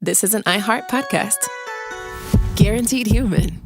this is an iHeart podcast. Guaranteed human.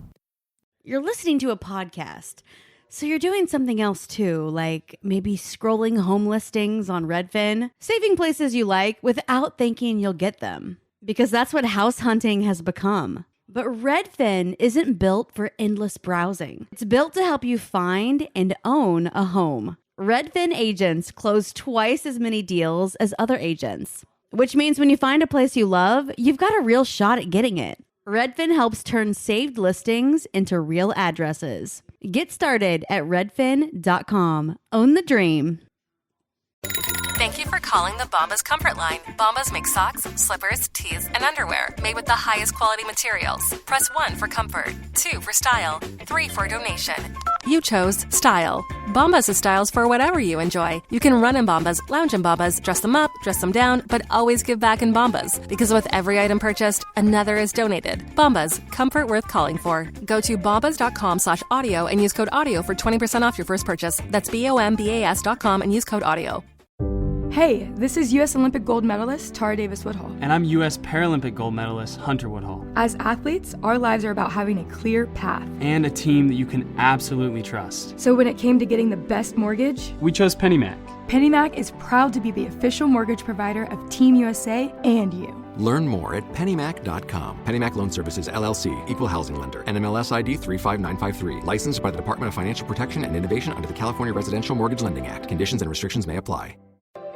You're listening to a podcast, so you're doing something else too, like maybe scrolling home listings on Redfin, saving places you like without thinking you'll get them, because that's what house hunting has become. But Redfin isn't built for endless browsing. It's built to help you find and own a home. Redfin agents close twice as many deals as other agents, which means when you find a place you love, you've got a real shot at getting it. Redfin helps turn saved listings into real addresses. Get started at redfin.com. Own the dream. Thank you for calling the Bombas Comfort Line. Bombas make socks, slippers, tees, and underwear made with the highest quality materials. Press 1 for comfort, 2 for style, 3 for donation. You chose style. Bombas has styles for whatever you enjoy. You can run in Bombas, lounge in Bombas, dress them up, dress them down, but always give back in Bombas. Because with every item purchased, another is donated. Bombas, comfort worth calling for. Go to bombas.com/audio and use code AUDIO for 20% off your first purchase. That's BOMBAS.com and use code AUDIO. Hey, this is U.S. Olympic gold medalist Tara Davis Woodhull. And I'm U.S. Paralympic gold medalist Hunter Woodhull. As athletes, our lives are about having a clear path. And a team that you can absolutely trust. So when it came to getting the best mortgage, we chose PennyMac. PennyMac is proud to be the official mortgage provider of Team USA and you. Learn more at pennymac.com. PennyMac Loan Services, LLC, Equal Housing Lender, NMLS ID 35953. Licensed by the Department of Financial Protection and Innovation under the California Residential Mortgage Lending Act. Conditions and restrictions may apply.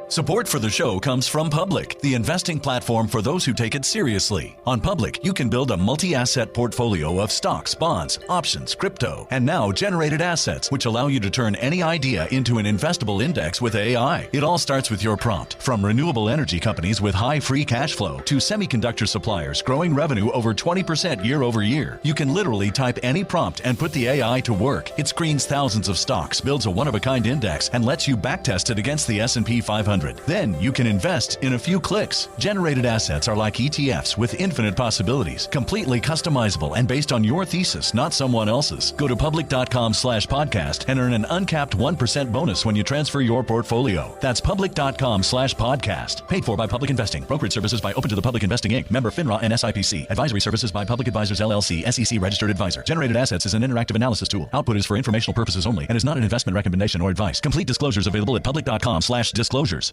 Support for the show comes from Public, the investing platform for those who take it seriously. On Public, you can build a multi-asset portfolio of stocks, bonds, options, crypto, and now generated assets, which allow you to turn any idea into an investable index with AI. It all starts with your prompt. From renewable energy companies with high free cash flow to semiconductor suppliers growing revenue over 20% year over year. You can literally type any prompt and put the AI to work. It screens thousands of stocks, builds a one-of-a-kind index, and lets you backtest it against the S&P 500. Then you can invest in a few clicks. Generated assets are like ETFs with infinite possibilities, completely customizable and based on your thesis, not someone else's. Go to public.com/podcast and earn an uncapped 1% bonus when you transfer your portfolio. That's public.com/podcast. Paid for by Public Investing. Brokerage services by Open to the Public Investing Inc. Member FINRA and SIPC. Advisory services by Public Advisors LLC, SEC registered advisor. Generated assets is an interactive analysis tool. Output is for informational purposes only and is not an investment recommendation or advice. Complete disclosures available at public.com/disclosures.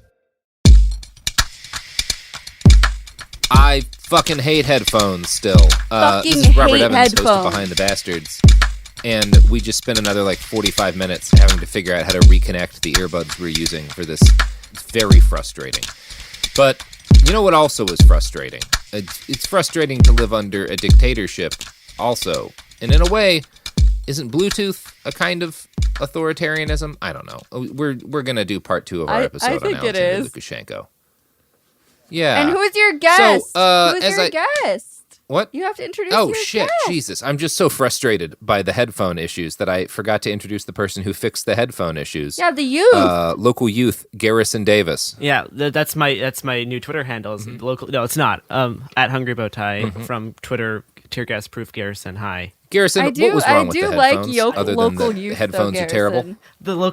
I fucking hate headphones still. This is Robert Evans, host of Behind the Bastards. And we just spent another 45 minutes having to figure out how to reconnect the earbuds we're using for this. It's very frustrating. But you know what also is frustrating? It's frustrating to live under a dictatorship also. And in a way, isn't Bluetooth a kind of authoritarianism? I don't know. We're going to do part 2 of our episode on Alexander Lukashenko. Yeah. And who's your guest? Who's your guest? What? You have to introduce your guest. Oh, shit. Jesus. I'm just so frustrated by the headphone issues that I forgot to introduce the person who fixed the headphone issues. Yeah, the youth. Local youth, Garrison Davis. Yeah, that's my new Twitter handle. Is local. No, it's not. At Hungry Bowtie from Twitter, Tear Gas Proof Garrison. Hi. Garrison, what was wrong with the headphones? Like local youth, headphones are terrible.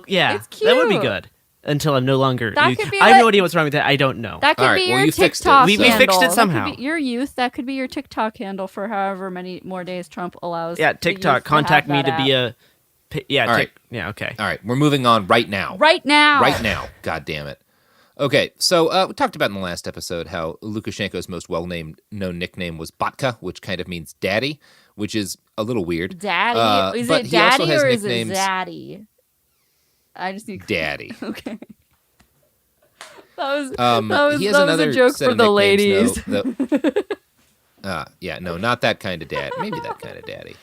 Yeah, it's cute. That would be good. Until I'm no longer. I have no idea what's wrong with that. I don't know. That could be your TikTok handle. We fixed it somehow. That could be your youth. That could be your TikTok handle for however many more days Trump allows. Yeah, TikTok. Contact me to be a. Yeah. All right. Yeah. Okay. All right. We're moving on right now. Right now. God damn it. Okay. So we talked about in the last episode how Lukashenko's most known nickname was Batka, which kind of means daddy, which is a little weird. Daddy. Is it daddy or is it zaddy? I just need daddy. Okay. That was a joke for the ladies. No, not that kind of dad. Maybe that kind of daddy.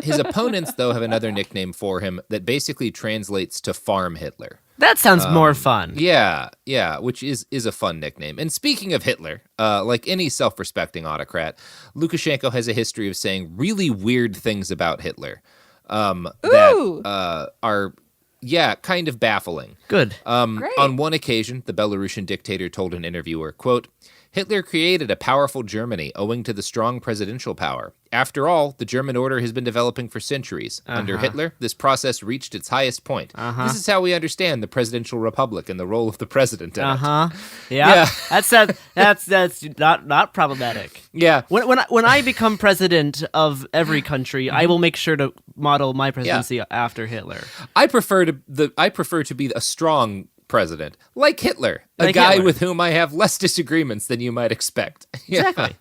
His opponents, though, have another nickname for him that basically translates to Farm Hitler. That sounds more fun. Yeah, which is a fun nickname. And speaking of Hitler, like any self-respecting autocrat, Lukashenko has a history of saying really weird things about Hitler that are... Yeah, kind of baffling. Good. Great. On one occasion, the Belarusian dictator told an interviewer, quote, Hitler created a powerful Germany owing to the strong presidential power. After all, the German order has been developing for centuries. Under Hitler, this process reached its highest point. This is how we understand the presidential republic and the role of the president in it. Yeah. That's not problematic. Yeah. When I become president of every country, I will make sure to model my presidency after Hitler. I prefer to be a strong president, like Hitler, a guy with whom I have less disagreements than you might expect. Exactly.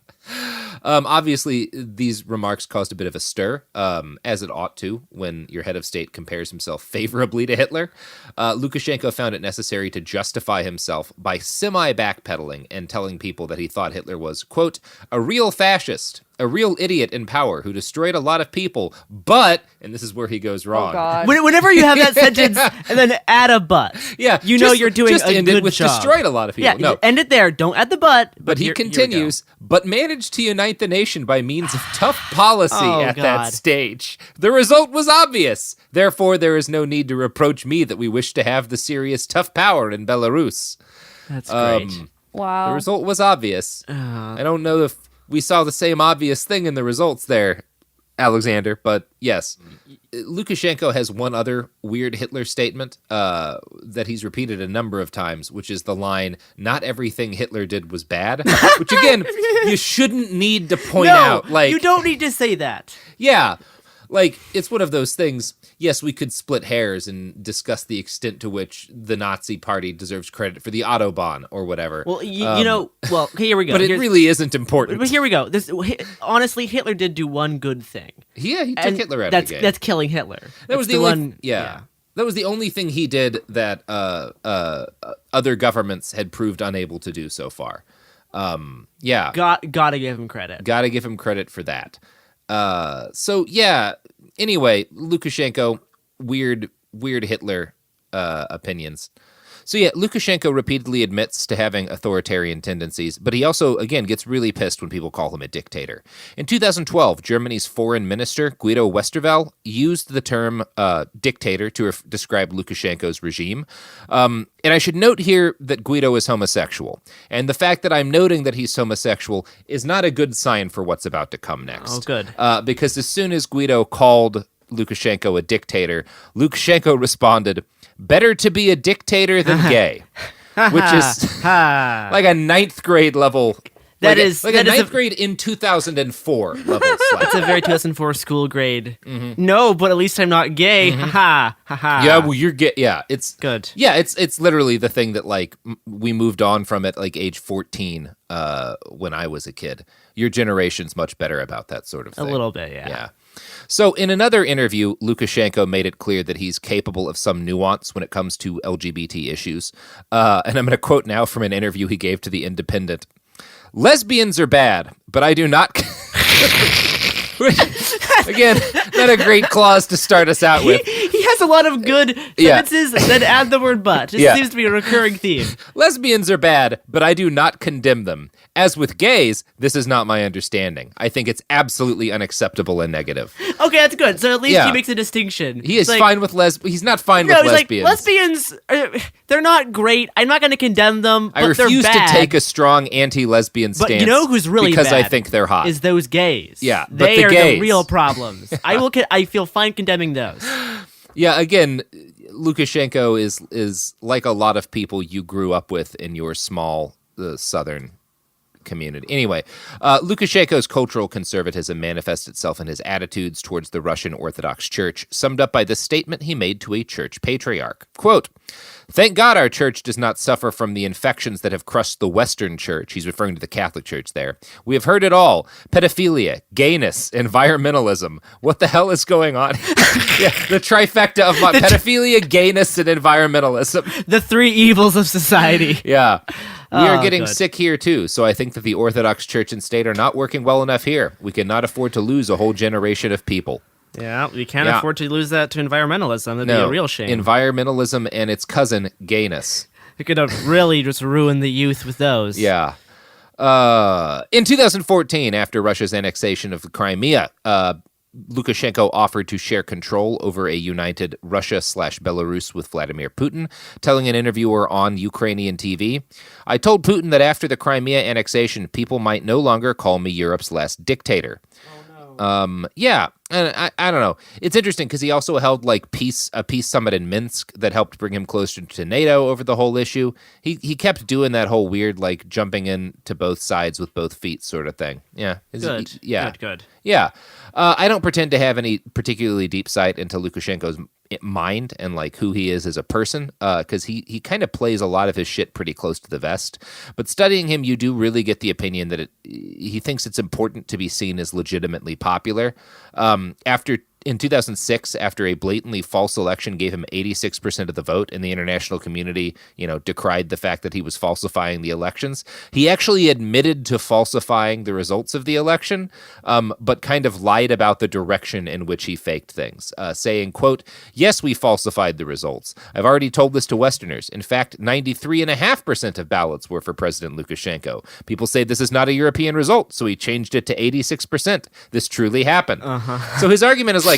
Obviously, these remarks caused a bit of a stir, as it ought to when your head of state compares himself favorably to Hitler. Lukashenko found it necessary to justify himself by semi-backpedaling and telling people that he thought Hitler was, quote, a real fascist, a real idiot in power who destroyed a lot of people, but, and this is where he goes wrong. Oh, Whenever you have that sentence and then add a but, you know you're doing a end good it with job. Destroyed a lot of people. No. End it there. Don't add the but. But he continues, but managed to unite the nation by means of tough policy that stage. The result was obvious. Therefore, there is no need to reproach me that we wish to have the serious tough power in Belarus. That's great. Wow. The result was obvious. I don't know if we saw the same obvious thing in the results there, Alexander, but yes. Lukashenko has one other weird Hitler statement that he's repeated a number of times, which is the line, not everything Hitler did was bad, which again, you shouldn't need to point out. Like, you don't need to say that. Yeah. Like, it's one of those things, yes, we could split hairs and discuss the extent to which the Nazi party deserves credit for the Autobahn or whatever. Well, you know, okay, here we go. But it really isn't important. But here we go. Honestly, Hitler did do one good thing. Yeah, he took Hitler out of the game. That's killing Hitler. That was the one. Yeah. That was the only thing he did that other governments had proved unable to do so far. Yeah. Gotta give him credit. Gotta give him credit for that. So yeah, anyway, Lukashenko, weird Hitler, opinions. So yeah, Lukashenko repeatedly admits to having authoritarian tendencies, but he also, again, gets really pissed when people call him a dictator. In 2012, Germany's foreign minister, Guido Westerwelle, used the term dictator to describe Lukashenko's regime. And I should note here that Guido is homosexual. And the fact that I'm noting that he's homosexual is not a good sign for what's about to come next. Oh, good. Because as soon as Guido called Lukashenko a dictator, Lukashenko responded, better to be a dictator than gay, which is like a ninth grade level. That is a ninth grade in 2004 level. That's a very 2004 school grade. Mm-hmm. No, but at least I'm not gay. Mm-hmm. Ha ha. Yeah, well, you're gay. Yeah, it's good. Yeah, it's literally the thing that like we moved on from at like age 14 when I was a kid. Your generation's much better about that sort of thing. A little bit, yeah. Yeah. So in another interview, Lukashenko made it clear that he's capable of some nuance when it comes to LGBT issues. And I'm going to quote now from an interview he gave to The Independent. Lesbians are bad, but I do not... Again, not a great clause to start us out with. He has a lot of good sentences that add the word but. It seems to be a recurring theme. Lesbians are bad, but I do not condemn them. As with gays, this is not my understanding. I think it's absolutely unacceptable and negative. Okay, that's good. So at least he makes a distinction. He is fine with he's not fine with lesbians. Like, lesbians, they're not great. I'm not going to condemn them, but I refuse they're bad. to take a strong anti-lesbian stance. But you know who's really because bad? I think they're hot. Is those gays. Yeah, but they the are gays. The real problems. I feel fine condemning those. Yeah, again, Lukashenko is like a lot of people you grew up with in your small southern community. Anyway, Lukashenko's cultural conservatism manifests itself in his attitudes towards the Russian Orthodox Church, summed up by this statement he made to a church patriarch. Quote, thank God our church does not suffer from the infections that have crushed the Western Church. He's referring to the Catholic Church there. We have heard it all. Pedophilia, gayness, environmentalism. What the hell is going on? Yeah, the trifecta of pedophilia, gayness, and environmentalism. The three evils of society. Yeah. We are getting sick here, too, so I think that the Orthodox Church and state are not working well enough here. We cannot afford to lose a whole generation of people. Yeah, we can't afford to lose that to environmentalism. That'd be a real shame. Environmentalism and its cousin, gayness. It could have really just ruined the youth with those. Yeah. In 2014, after Russia's annexation of the Crimea, Lukashenko offered to share control over a united Russia/Belarus with Vladimir Putin, telling an interviewer on Ukrainian TV, "I told Putin that after the Crimea annexation, people might no longer call me Europe's last dictator." Yeah, and I don't know. It's interesting because he also held like a peace summit in Minsk that helped bring him closer to NATO over the whole issue. He kept doing that whole weird like jumping in to both sides with both feet sort of thing. Yeah, good. Good. Yeah, I don't pretend to have any particularly deep sight into Lukashenko's mind and like who he is as a person, because he kind of plays a lot of his shit pretty close to the vest. But studying him, you do really get the opinion that he thinks it's important to be seen as legitimately popular. In 2006, after a blatantly false election gave him 86% of the vote, and the international community, decried the fact that he was falsifying the elections, he actually admitted to falsifying the results of the election, but kind of lied about the direction in which he faked things, saying, quote, "Yes, we falsified the results. I've already told this to Westerners. In fact, 93.5% of ballots were for President Lukashenko. People say this is not a European result, so he changed it to 86%. This truly happened." So his argument is like,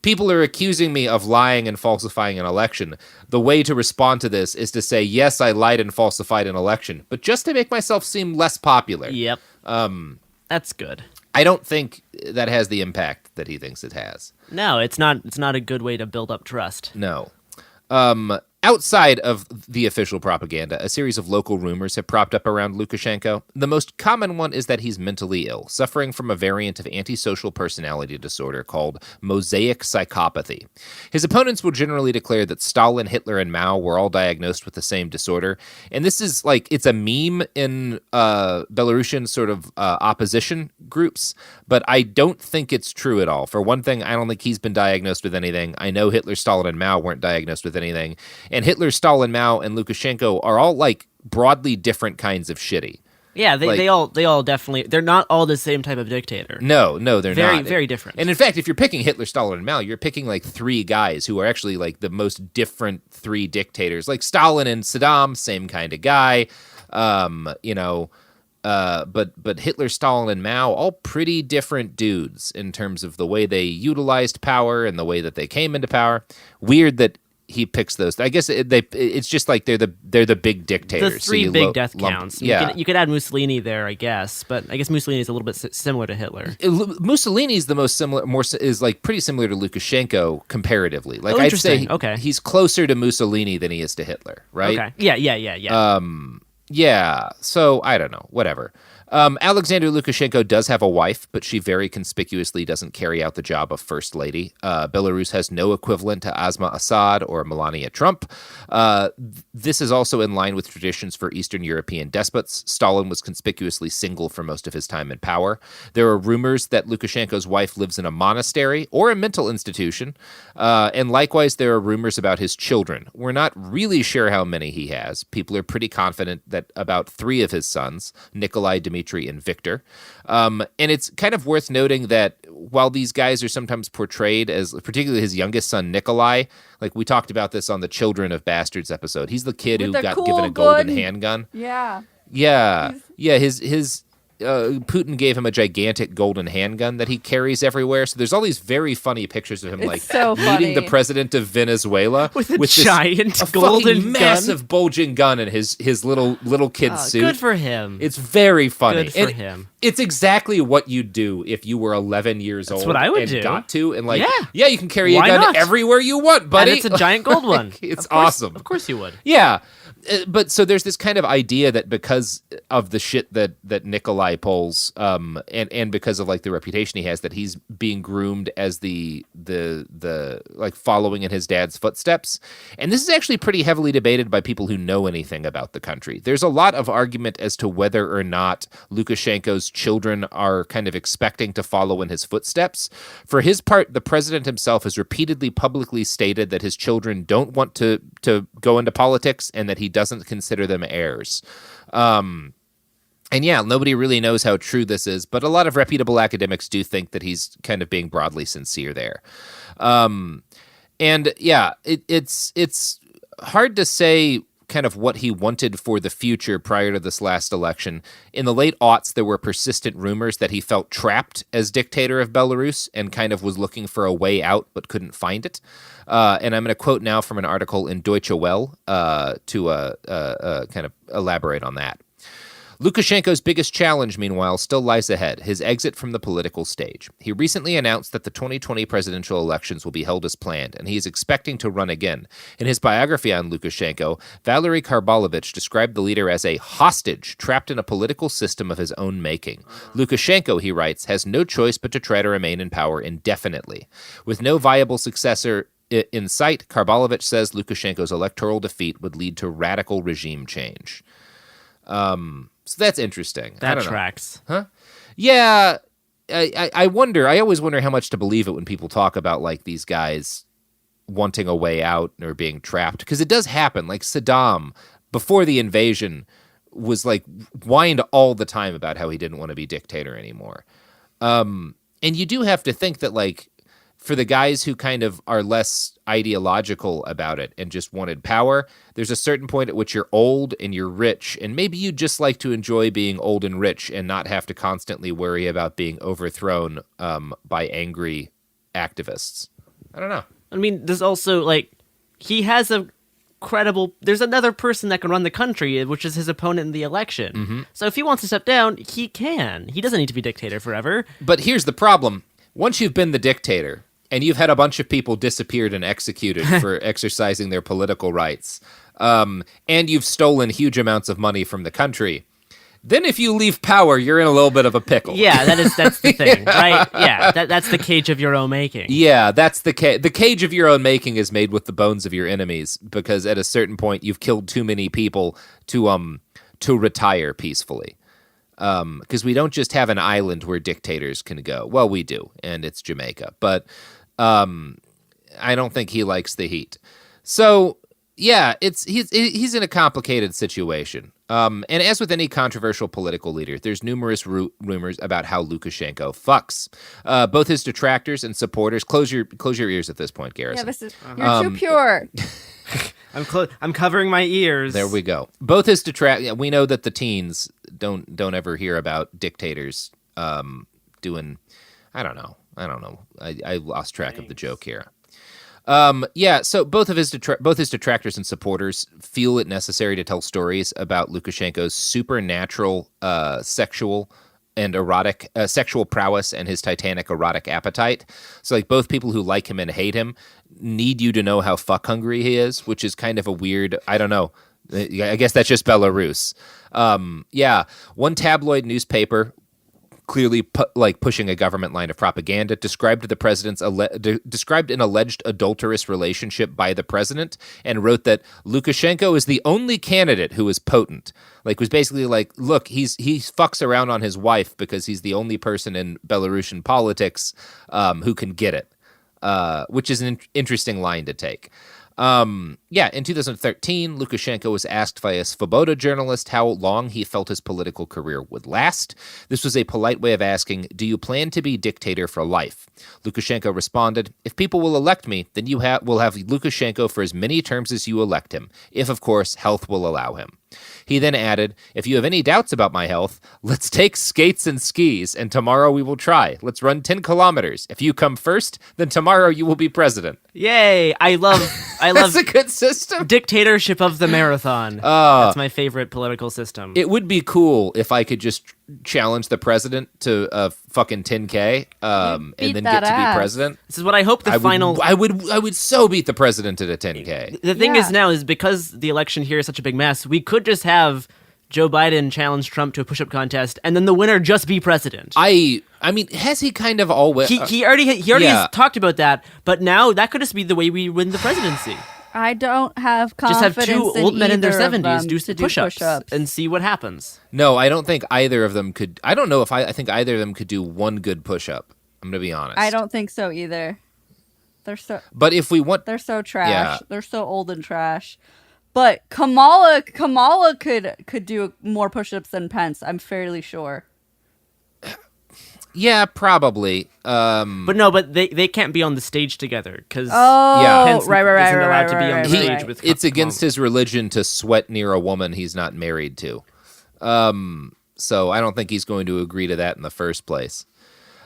people are accusing me of lying and falsifying an election. The way to respond to this is to say, yes, I lied and falsified an election, but just to make myself seem less popular. Yep. That's good. I don't think that has the impact that he thinks it has. No, it's not. It's not a good way to build up trust. No. Outside of the official propaganda, a series of local rumors have propped up around Lukashenko. The most common one is that he's mentally ill, suffering from a variant of antisocial personality disorder called mosaic psychopathy. His opponents will generally declare that Stalin, Hitler, and Mao were all diagnosed with the same disorder. And this is like, it's a meme in Belarusian sort of opposition groups, but I don't think it's true at all. For one thing, I don't think he's been diagnosed with anything. I know Hitler, Stalin, and Mao weren't diagnosed with anything. And Hitler, Stalin, Mao, and Lukashenko are all like broadly different kinds of shitty. Yeah, they all definitely, they're not all the same type of dictator. No, they're very, not. Very different. And in fact, if you're picking Hitler, Stalin, and Mao, you're picking like three guys who are actually like the most different three dictators. Like Stalin and Saddam, same kind of guy. But Hitler, Stalin, and Mao, all pretty different dudes in terms of the way they utilized power and the way that they came into power. Weird that he picks those. I guess it's just like they're the big dictators. The three big death counts. Yeah. You could add Mussolini there, I guess, but I guess Mussolini is a little bit similar to Hitler. Mussolini's the most similar, is like pretty similar to Lukashenko comparatively. Like I'd say he's closer to Mussolini than he is to Hitler, right? Okay. Yeah. Yeah. So I don't know. Whatever. Alexander Lukashenko does have a wife, but she very conspicuously doesn't carry out the job of first lady. Belarus has no equivalent to Asma Assad or Melania Trump. This is also in line with traditions for Eastern European despots. Stalin was conspicuously single for most of his time in power. There are rumors that Lukashenko's wife lives in a monastery or a mental institution. And likewise, there are rumors about his children. We're not really sure how many he has. People are pretty confident that about 3 of his sons, Nikolai, Dmitry, and Victor. And it's kind of worth noting that while these guys are sometimes portrayed as, particularly his youngest son, Nikolai, like we talked about this on the Children of Bastards episode, he's the kid who got given a golden handgun. Yeah. His Putin gave him a gigantic golden handgun that he carries everywhere. So there's all these very funny pictures of him, meeting the president of Venezuela with a giant golden gun, massive bulging gun in his little kid suit. Good for him. It's very funny. Good for him. It's exactly what you'd do if you were 11 years old. That's what I would do. Got to, and you can carry a gun everywhere you want, buddy. And it's a giant gold one. It's awesome. Of course you would. Yeah. But so there's this kind of idea that because of the shit that Nikolai pulls, and because of like the reputation he has, that he's being groomed as the like following in his dad's footsteps. And this is actually pretty heavily debated by people who know anything about the country. There's a lot of argument as to whether or not Lukashenko's children are kind of expecting to follow in his footsteps. For his part, the president himself has repeatedly publicly stated that his children don't want to go into politics and that he doesn't consider them heirs. And yeah, nobody really knows how true this is, but a lot of reputable academics do think that he's kind of being broadly sincere there. And yeah, it's hard to say kind of what he wanted for the future prior to this last election. In the late aughts, there were persistent rumors that he felt trapped as dictator of Belarus and kind of was looking for a way out but couldn't find it. And I'm going to quote now from an article in Deutsche Welle to kind of elaborate on that. Lukashenko's biggest challenge, meanwhile, still lies ahead, his exit from the political stage. He recently announced that the 2020 presidential elections will be held as planned, and he is expecting to run again. In his biography on Lukashenko, Valery Karbalovich described the leader as a hostage trapped in a political system of his own making. Lukashenko, he writes, has no choice but to try to remain in power indefinitely. With no viable successor in sight, Karbalovich says Lukashenko's electoral defeat would lead to radical regime change. So that's interesting. That tracks. Huh? Yeah. I wonder. I always wonder how much to believe it when people talk about like these guys wanting a way out or being trapped. Because it does happen. Like Saddam, before the invasion, was like whined all the time about how he didn't want to be dictator anymore. And you do have to think that like for the guys who kind of are less ideological about it and just wanted power, there's a certain point at which you're old and you're rich, and maybe you just like to enjoy being old and rich and not have to constantly worry about being overthrown by angry activists. I don't know. I mean, there's also, like, he has a credible... There's another person that can run the country, which is his opponent in the election. Mm-hmm. So if he wants to step down, he can. He doesn't need to be dictator forever. But here's the problem. Once you've been the dictator... and you've had a bunch of people disappeared and executed for exercising their political rights, and you've stolen huge amounts of money from the country, then if you leave power, you're in a little bit of a pickle. Yeah, that's the thing, right? Yeah, that's the cage of your own making. Yeah, that's the cage of your own making is made with the bones of your enemies, because at a certain point, you've killed too many people to retire peacefully. Because we don't just have an island where dictators can go. Well, we do, and it's Jamaica. But I don't think he likes the heat. So, yeah, he's in a complicated situation. And as with any controversial political leader, there's numerous rumors about how Lukashenko fucks. Both his detractors and supporters. Close your ears at this point, Garrison. Yeah, you're too pure. I'm covering my ears. There we go. Both his we know that the teens don't ever hear about dictators doing. I don't know. I lost track of the joke here. So both his detractors and supporters feel it necessary to tell stories about Lukashenko's supernatural sexual and erotic sexual prowess and his titanic erotic appetite. So like both people who like him and hate him need you to know how fuck hungry he is, which is kind of a weird, I don't know. I guess that's just Belarus. One tabloid newspaper, clearly pushing a government line of propaganda, described an alleged adulterous relationship by the president and wrote that Lukashenko is the only candidate who is potent. Like, was basically like, look, he fucks around on his wife because he's the only person in Belarusian politics who can get it, which is an interesting line to take. In 2013, Lukashenko was asked by a Svoboda journalist how long he felt his political career would last. This was a polite way of asking, do you plan to be dictator for life? Lukashenko responded, if people will elect me, then you will have Lukashenko for as many terms as you elect him, if, of course, health will allow him. He then added, if you have any doubts about my health, let's take skates and skis, and tomorrow we will try. Let's run 10 kilometers. If you come first, then tomorrow you will be president. Yay! I love That's a good system. Dictatorship of the marathon. That's my favorite political system. It would be cool if I could just challenge the president to a fucking 10K and then get to be president. This is what I hope I would so beat the president at a 10K. The thing is now is because the election here is such a big mess, we could just have Joe Biden challenge Trump to a push-up contest and then the winner just be president. I mean, has he kind of always... He already has talked about that, but now that could just be the way we win the presidency. I don't have confidence. Just have two old men in their 70s do push-ups push-ups and see what happens. No, I don't think either of them could... I don't know if I think either of them could do one good push-up. I'm going to be honest. I don't think so either. But if we want... They're so trash. Yeah. They're so old and trash. But Kamala could do more push-ups than Pence, I'm fairly sure. Yeah, probably. But they can't be on the stage together because right, isn't allowed to be on the stage with. It's against his religion to sweat near a woman he's not married to. So I don't think he's going to agree to that in the first place.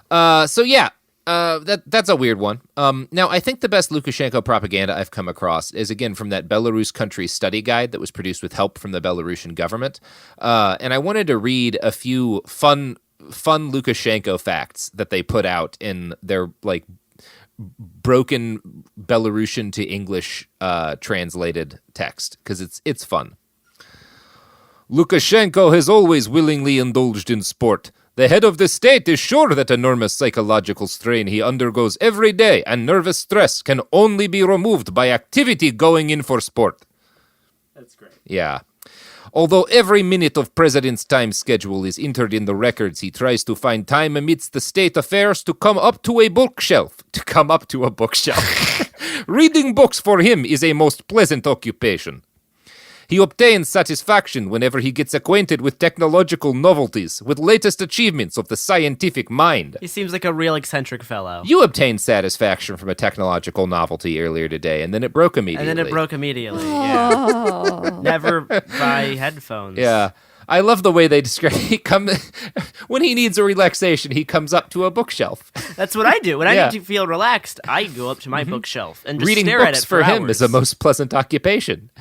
That's a weird one. Now, I think the best Lukashenko propaganda I've come across is, again, from that Belarus country study guide that was produced with help from the Belarusian government. And I wanted to read a few fun Lukashenko facts that they put out in their, like, broken Belarusian to English translated text, because it's fun. Lukashenko has always willingly indulged in sport. The head of the state is sure that enormous psychological strain he undergoes every day and nervous stress can only be removed by activity going in for sport. That's great. Yeah. Although every minute of President's time schedule is entered in the records, he tries to find time amidst the state affairs to come up to a bookshelf. Reading books for him is a most pleasant occupation. He obtains satisfaction whenever he gets acquainted with technological novelties, with latest achievements of the scientific mind. He seems like a real eccentric fellow. You obtained satisfaction from a technological novelty earlier today, and then it broke immediately. Yeah. Never buy headphones. Yeah. I love the way they describe when he needs a relaxation, he comes up to a bookshelf. That's what I do. When I need to feel relaxed, I go up to my bookshelf and just reading stare books at it for him hours. is a most pleasant occupation.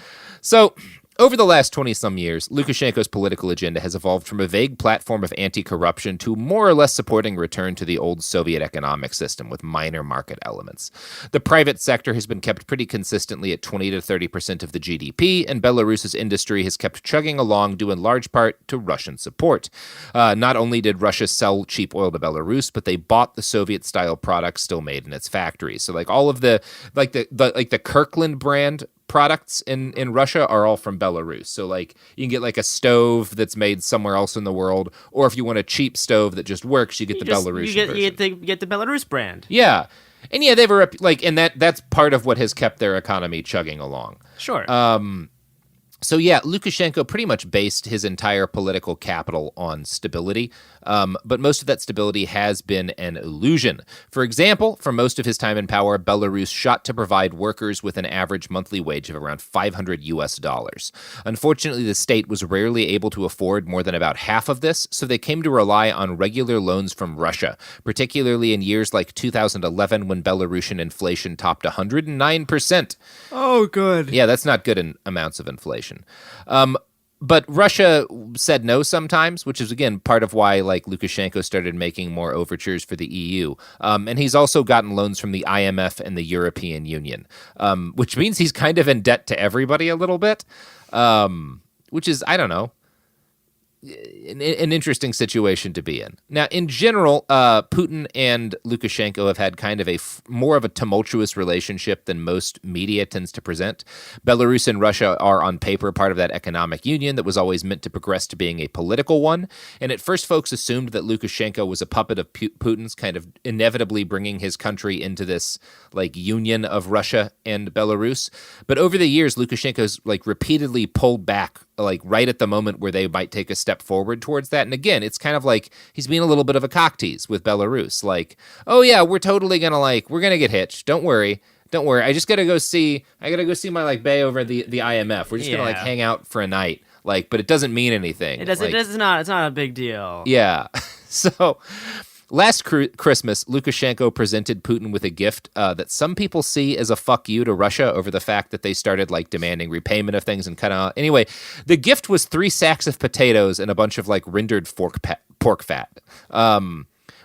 So, over the last 20-some years, Lukashenko's political agenda has evolved from a vague platform of anti-corruption to more or less supporting return to the old Soviet economic system with minor market elements. The private sector has been kept pretty consistently at 20 to 30% of the GDP, and Belarus's industry has kept chugging along due in large part to Russian support. Not only did Russia sell cheap oil to Belarus, but they bought the Soviet-style products still made in its factories. So, like, all of the Kirkland brand products in Russia are all from Belarus. So, like, you can get, like, a stove that's made somewhere else in the world, or if you want a cheap stove that just works, you get the Belarusian version. You get the Belarus brand. Yeah. And yeah, they were, like, and that's part of what has kept their economy chugging along. Sure. So yeah, Lukashenko pretty much based his entire political capital on stability, but most of that stability has been an illusion. For example, for most of his time in power, Belarus shot to provide workers with an average monthly wage of around $500. Unfortunately, the state was rarely able to afford more than about half of this, so they came to rely on regular loans from Russia, particularly in years like 2011 when Belarusian inflation topped 109%. Oh, good. Yeah, that's not good in amounts of inflation. But Russia said no sometimes, which is, again, part of why, like, Lukashenko started making more overtures for the EU. And he's also gotten loans from the IMF and the European Union, which means he's kind of in debt to everybody a little bit, which is, I don't know, an interesting situation to be in. Now, in general, Putin and Lukashenko have had kind of more of a tumultuous relationship than most media tends to present. Belarus and Russia are on paper part of that economic union that was always meant to progress to being a political one. And at first, folks assumed that Lukashenko was a puppet of Putin's, kind of inevitably bringing his country into this, like, union of Russia and Belarus. But over the years, Lukashenko's, like, repeatedly pulled back, like, right at the moment where they might take a step forward towards that. And again, it's kind of like he's being a little bit of a cock tease with Belarus. Like, oh yeah, we're totally gonna, like, we're gonna get hitched. Don't worry. I just gotta go see my, like, bae over the IMF. We're just gonna, like, hang out for a night. Like, but it doesn't mean anything. It's not a big deal. Yeah. So last Christmas, Lukashenko presented Putin with a gift that some people see as a fuck you to Russia over the fact that they started, like, demanding repayment of things and kind of... Anyway, the gift was 3 sacks of potatoes and a bunch of, like, rendered pork fat,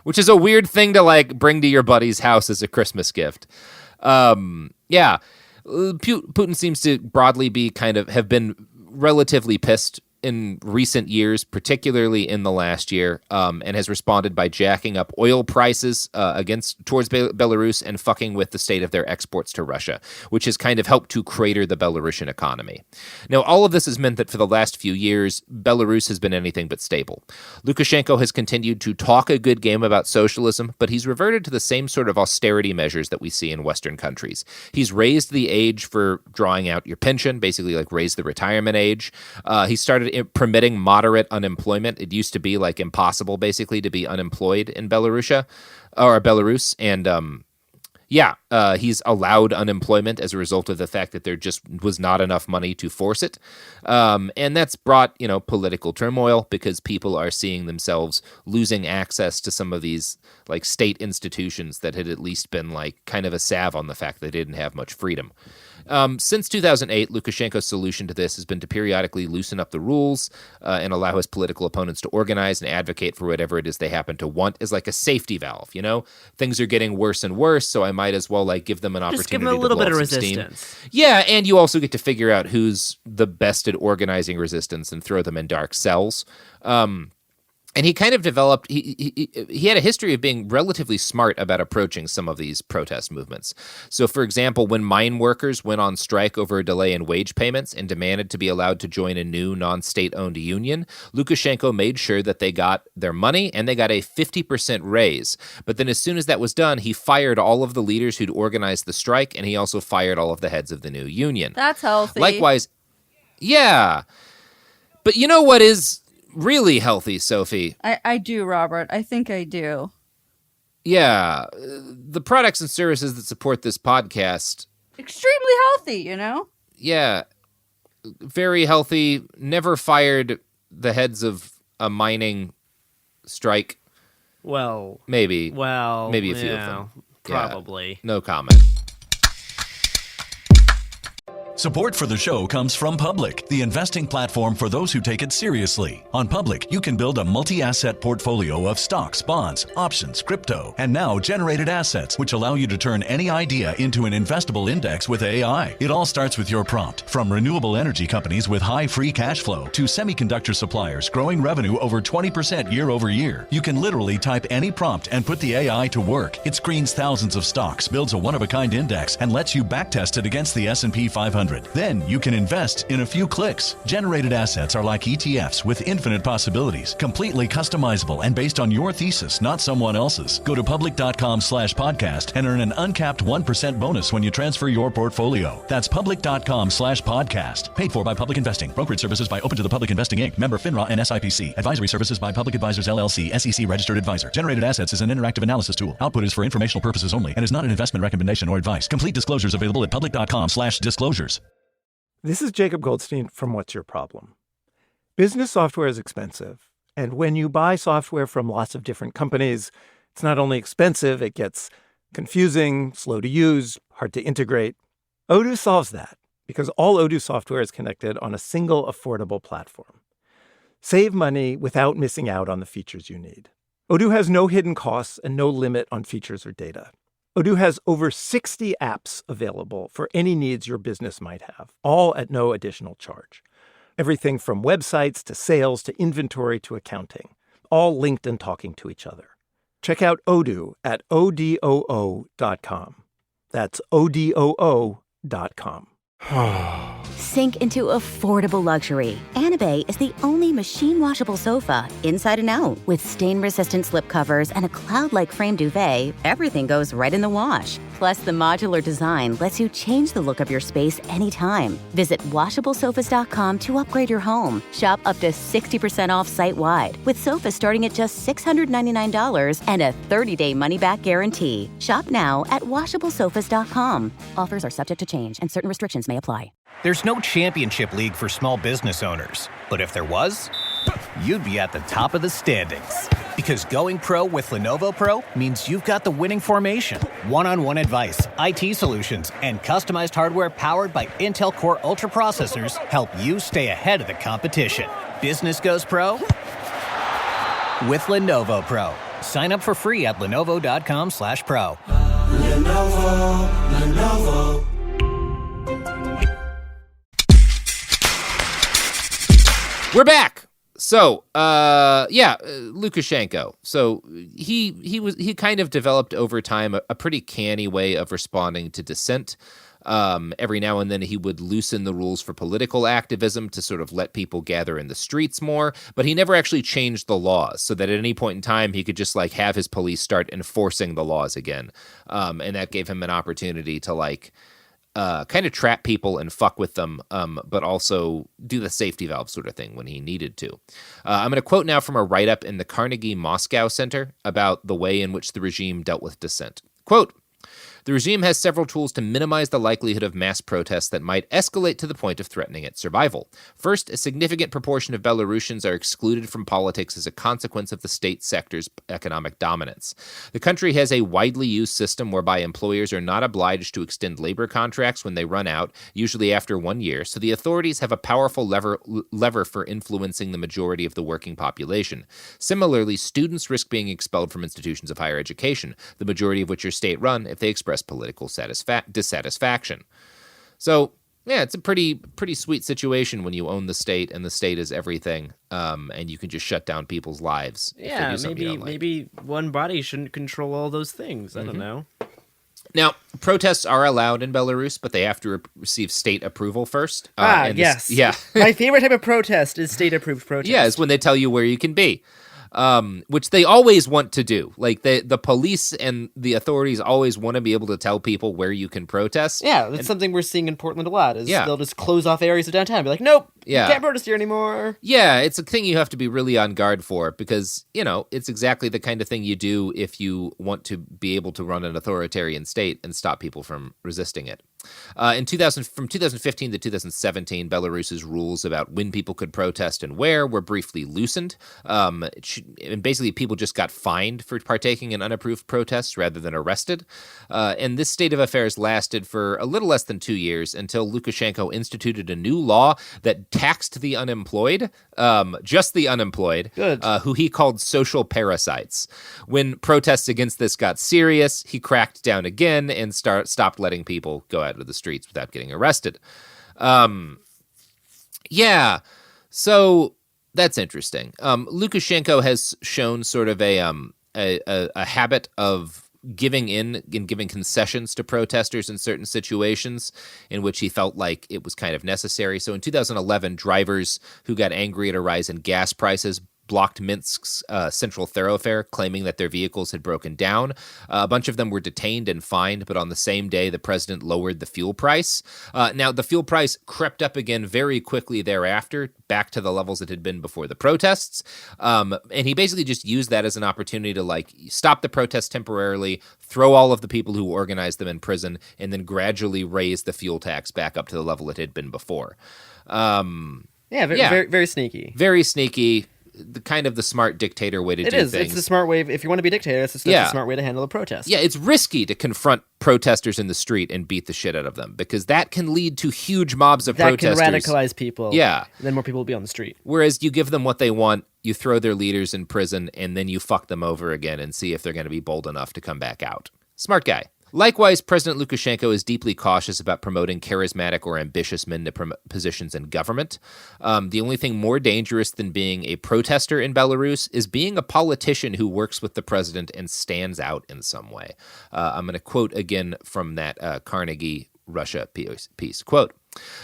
which is a weird thing to, like, bring to your buddy's house as a Christmas gift. Yeah, Putin seems to broadly have been relatively pissed in recent years, particularly in the last year, and has responded by jacking up oil prices towards Belarus and fucking with the state of their exports to Russia, which has kind of helped to crater the Belarusian economy. Now, all of this has meant that for the last few years, Belarus has been anything but stable. Lukashenko has continued to talk a good game about socialism, but he's reverted to the same sort of austerity measures that we see in Western countries. He's raised the age for drawing out your pension, basically, like, raised the retirement age. He started permitting moderate unemployment. It used to be like impossible, basically, to be unemployed in Belarus, and he's allowed unemployment as a result of the fact that there just was not enough money to force it. And that's brought, political turmoil because people are seeing themselves losing access to some of these like state institutions that had at least been like kind of a salve on the fact they didn't have much freedom. Since 2008, Lukashenko's solution to this has been to periodically loosen up the rules and allow his political opponents to organize and advocate for whatever it is they happen to want as like a safety valve, Things are getting worse and worse, so I might as well like give them an opportunity to just give them a little bit of steam. resistance. Yeah, and you also get to figure out who's the best at organizing resistance and throw them in dark cells. And he kind of developed, he had a history of being relatively smart about approaching some of these protest movements. So, for example, when mine workers went on strike over a delay in wage payments and demanded to be allowed to join a new non-state-owned union, Lukashenko made sure that they got their money and they got a 50% raise. But then as soon as that was done, he fired all of the leaders who'd organized the strike, and he also fired all of the heads of the new union. That's healthy. Likewise, yeah. But you know what is really healthy, Sophie? I do, Robert. I think I do. Yeah. The products and services that support this podcast. Extremely healthy, Yeah. Very healthy. Never fired the heads of a mining strike. Well. Maybe. Well. Maybe a few of them. Probably. Yeah. No comment. Support for the show comes from Public, the investing platform for those who take it seriously. On Public, you can build a multi-asset portfolio of stocks, bonds, options, crypto, and now generated assets, which allow you to turn any idea into an investable index with AI. It all starts with your prompt. From renewable energy companies with high free cash flow to semiconductor suppliers growing revenue over 20% year over year, you can literally type any prompt and put the AI to work. It screens thousands of stocks, builds a one-of-a-kind index, and lets you backtest it against the S&P 500. Then you can invest in a few clicks. Generated assets are like ETFs with infinite possibilities, completely customizable and based on your thesis, not someone else's. Go to public.com/podcast and earn an uncapped 1% bonus when you transfer your portfolio. That's public.com/podcast. Paid for by Public Investing. Brokerage services by Open to the Public Investing Inc. Member FINRA and SIPC. Advisory services by Public Advisors LLC, SEC registered advisor. Generated assets is an interactive analysis tool. Output is for informational purposes only and is not an investment recommendation or advice. Complete disclosures available at public.com/disclosures. This is Jacob Goldstein from What's Your Problem? Business software is expensive, and when you buy software from lots of different companies, it's not only expensive, it gets confusing, slow to use, hard to integrate. Odoo solves that because all Odoo software is connected on a single affordable platform. Save money without missing out on the features you need. Odoo has no hidden costs and no limit on features or data. Odoo has over 60 apps available for any needs your business might have, all at no additional charge. Everything from websites to sales to inventory to accounting, all linked and talking to each other. Check out Odoo at odoo.com. That's odoo.com. Sink into affordable luxury. Anabay is the only machine-washable sofa, inside and out. With stain-resistant slip covers and a cloud-like frame duvet, everything goes right in the wash. Plus, the modular design lets you change the look of your space anytime. Visit WashableSofas.com to upgrade your home. Shop up to 60% off site-wide, with sofas starting at just $699 and a 30-day money-back guarantee. Shop now at WashableSofas.com. Offers are subject to change, and certain restrictions may apply. There's no championship league for small business owners, but if there was, you'd be at the top of the standings. Because going pro with Lenovo Pro means you've got the winning formation, one-on-one advice, IT solutions, and customized hardware powered by Intel Core Ultra processors help you stay ahead of the competition. Business goes pro with Lenovo Pro. Sign up for free at lenovo.com/pro. Lenovo. We're back. So, Lukashenko. So he kind of developed over time a pretty canny way of responding to dissent. Every now and then he would loosen the rules for political activism to sort of let people gather in the streets more, but he never actually changed the laws so that at any point in time he could just like have his police start enforcing the laws again. And that gave him an opportunity to like kind of trap people and fuck with them, but also do the safety valve sort of thing when he needed to. I'm going to quote now from a write-up in the Carnegie Moscow Center about the way in which the regime dealt with dissent. Quote, "The regime has several tools to minimize the likelihood of mass protests that might escalate to the point of threatening its survival. First, a significant proportion of Belarusians are excluded from politics as a consequence of the state sector's economic dominance. The country has a widely used system whereby employers are not obliged to extend labor contracts when they run out, usually after 1 year, so the authorities have a powerful lever for influencing the majority of the working population. Similarly, students risk being expelled from institutions of higher education, the majority of which are state-run, if they express political dissatisfaction." So, yeah, it's a pretty sweet situation when you own the state and the state is everything, and you can just shut down people's lives. Yeah, maybe one body shouldn't control all those things. I don't know. Now, protests are allowed in Belarus, but they have to receive state approval first. Yes. My favorite type of protest is state-approved protest. Yeah, it's when they tell you where you can be. Which they always want to do. Like, the police and the authorities always want to be able to tell people where you can protest. Yeah, that's something we're seeing in Portland a lot, is they'll just close off areas of downtown and be like, nope, you can't protest here anymore. Yeah, it's a thing you have to be really on guard for because, it's exactly the kind of thing you do if you want to be able to run an authoritarian state and stop people from resisting it. From 2015 to 2017, Belarus's rules about when people could protest and where were briefly loosened. And basically, people just got fined for partaking in unapproved protests rather than arrested. And this state of affairs lasted for a little less than 2 years until Lukashenko instituted a new law that taxed the unemployed, just the unemployed, who he called social parasites. When protests against this got serious, he cracked down again and stopped letting people go out of the streets without getting arrested. So that's interesting. Lukashenko has shown sort of a habit of giving in and giving concessions to protesters in certain situations in which he felt like it was kind of necessary. So in 2011, drivers who got angry at a rise in gas prices blocked Minsk's central thoroughfare, claiming that their vehicles had broken down. A bunch of them were detained and fined, but on the same day, the president lowered the fuel price. Now, the fuel price crept up again very quickly thereafter, back to the levels it had been before the protests. And he basically just used that as an opportunity to, stop the protests temporarily, throw all of the people who organized them in prison, and then gradually raise the fuel tax back up to the level it had been before. Very, very sneaky. Very sneaky. The smart dictator way to do things. It's the smart way. If you want to be a dictator, that's the smart way to handle a protest. Yeah, it's risky to confront protesters in the street and beat the shit out of them because that can lead to huge mobs of protesters. That can radicalize people. Yeah. And then more people will be on the street. Whereas you give them what they want, you throw their leaders in prison, and then you fuck them over again and see if they're going to be bold enough to come back out. Smart guy. Likewise, President Lukashenko is deeply cautious about promoting charismatic or ambitious men to positions in government. The only thing more dangerous than being a protester in Belarus is being a politician who works with the president and stands out in some way. I'm going to quote again from that Carnegie Russia piece. Quote,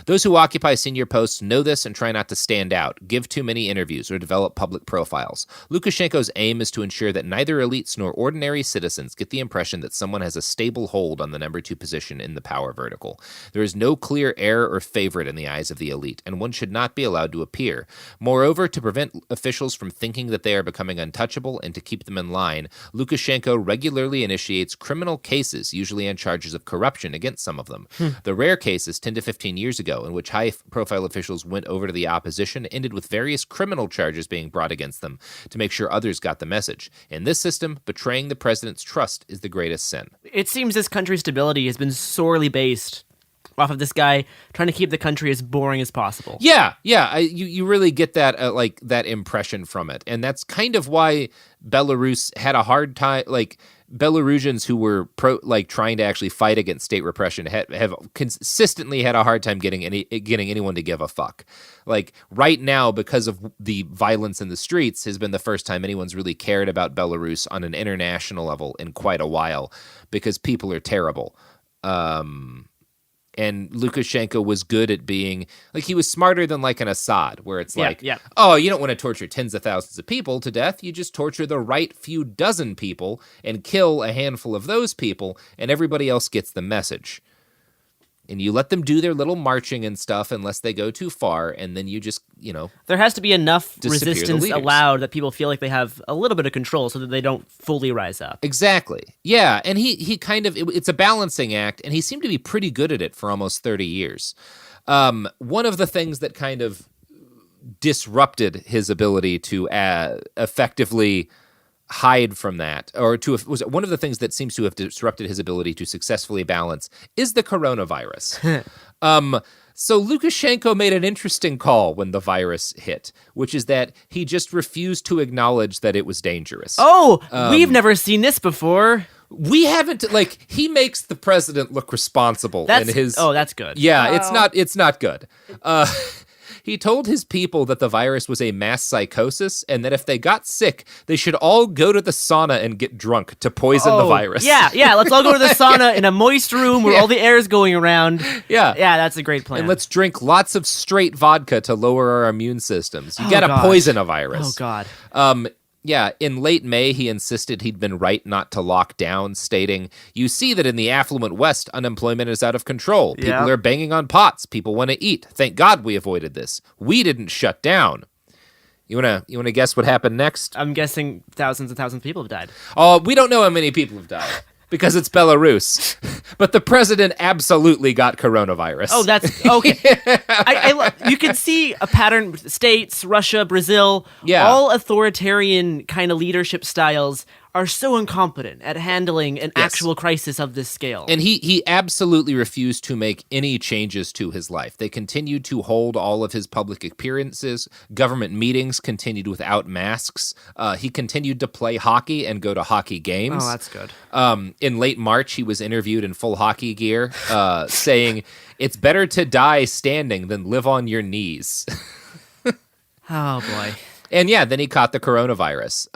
"Those who occupy senior posts know this and try not to stand out, give too many interviews, or develop public profiles. Lukashenko's aim is to ensure that neither elites nor ordinary citizens get the impression that someone has a stable hold on the number 2 position in the power vertical. There is no clear heir or favorite in the eyes of the elite, and one should not be allowed to appear. Moreover, to prevent officials from thinking that they are becoming untouchable and to keep them in line, Lukashenko regularly initiates criminal cases, usually on charges of corruption, against some of them. The rare cases, 10 to 15 years ago, in which high-profile officials went over to the opposition, ended with various criminal charges being brought against them to make sure others got the message. In this system, betraying the president's trust is the greatest sin." It seems this country's stability has been sorely based off of this guy trying to keep the country as boring as possible. Yeah. You really get that that impression from it, and that's kind of why Belarus had a hard time. Belarusians who were trying to actually fight against state repression have consistently had a hard time getting anyone to give a fuck. Right now, because of the violence in the streets, has been the first time anyone's really cared about Belarus on an international level in quite a while because people are terrible. And Lukashenko was good at being, he was smarter than an Assad, where it's oh, you don't want to torture tens of thousands of people to death. You just torture the right few dozen people and kill a handful of those people, and everybody else gets the message. and you let them do their little marching and stuff unless they go too far, and then you just, there has to be enough disappear resistance allowed that people feel like they have a little bit of control so that they don't fully rise up. Exactly. Yeah, and he kind of, it's a balancing act, and he seemed to be pretty good at it for almost 30 years. One of the things that kind of disrupted his ability to effectively hide from that, or was one of the things that seems to have disrupted his ability to successfully balance, is the coronavirus. So Lukashenko made an interesting call when the virus hit, which is that he just refused to acknowledge that it was dangerous. Oh, we've never seen this before. We haven't, he makes the president look responsible in his... Oh, that's good. Yeah, it's not good. He told his people that the virus was a mass psychosis and that if they got sick, they should all go to the sauna and get drunk to poison the virus. Yeah, let's all go to the sauna in a moist room where all the air is going around. Yeah. Yeah, that's a great plan. And let's drink lots of straight vodka to lower our immune systems. You gotta poison a virus. Oh, God. Yeah, in late May, he insisted he'd been right not to lock down, stating, "You see that in the affluent West, unemployment is out of control. People are banging on pots. People want to eat. Thank God we avoided this. We didn't shut down." You wanna guess what happened next? I'm guessing thousands and thousands of people have died. Oh, we don't know how many people have died. Because it's Belarus. But the president absolutely got coronavirus. Oh, that's okay. You can see a pattern. States, Russia, Brazil, all authoritarian kind of leadership styles are so incompetent at handling an actual crisis of this scale. And he absolutely refused to make any changes to his life. They continued to hold all of his public appearances. Government meetings continued without masks. He continued to play hockey and go to hockey games. Oh, that's good. In late March, he was interviewed in full hockey gear, saying, "It's better to die standing than live on your knees." Oh, boy. And then he caught the coronavirus.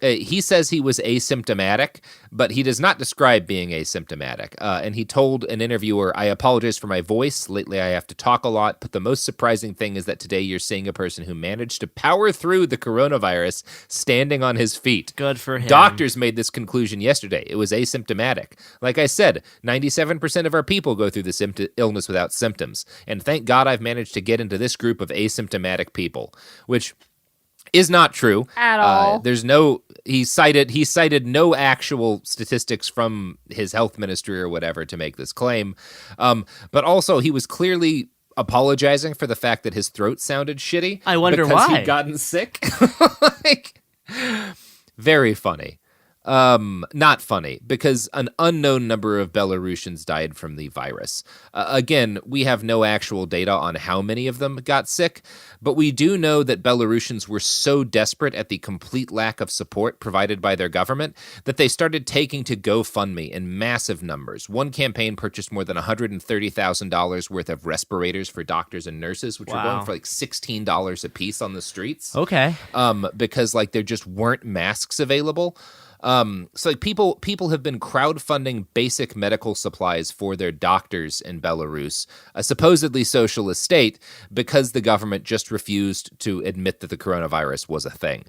He says he was asymptomatic, but he does not describe being asymptomatic. And he told an interviewer, "I apologize for my voice. Lately I have to talk a lot, but the most surprising thing is that today you're seeing a person who managed to power through the coronavirus standing on his feet." Good for him. Doctors made this conclusion yesterday. It was asymptomatic. Like I said, 97% of our people go through this illness without symptoms. And thank God I've managed to get into this group of asymptomatic people, which is not true at all. There's no. He cited no actual statistics from his health ministry or whatever to make this claim, but also he was clearly apologizing for the fact that his throat sounded shitty. I wonder because why he'd gotten sick. Very funny. Not funny, because an unknown number of Belarusians died from the virus. Again, we have no actual data on how many of them got sick, but we do know that Belarusians were so desperate at the complete lack of support provided by their government that they started taking to GoFundMe in massive numbers. One campaign purchased more than $130,000 worth of respirators for doctors and nurses, which were going for $16 a piece on the streets. Okay. Because there just weren't masks available. So people have been crowdfunding basic medical supplies for their doctors in Belarus, a supposedly socialist state, because the government just refused to admit that the coronavirus was a thing.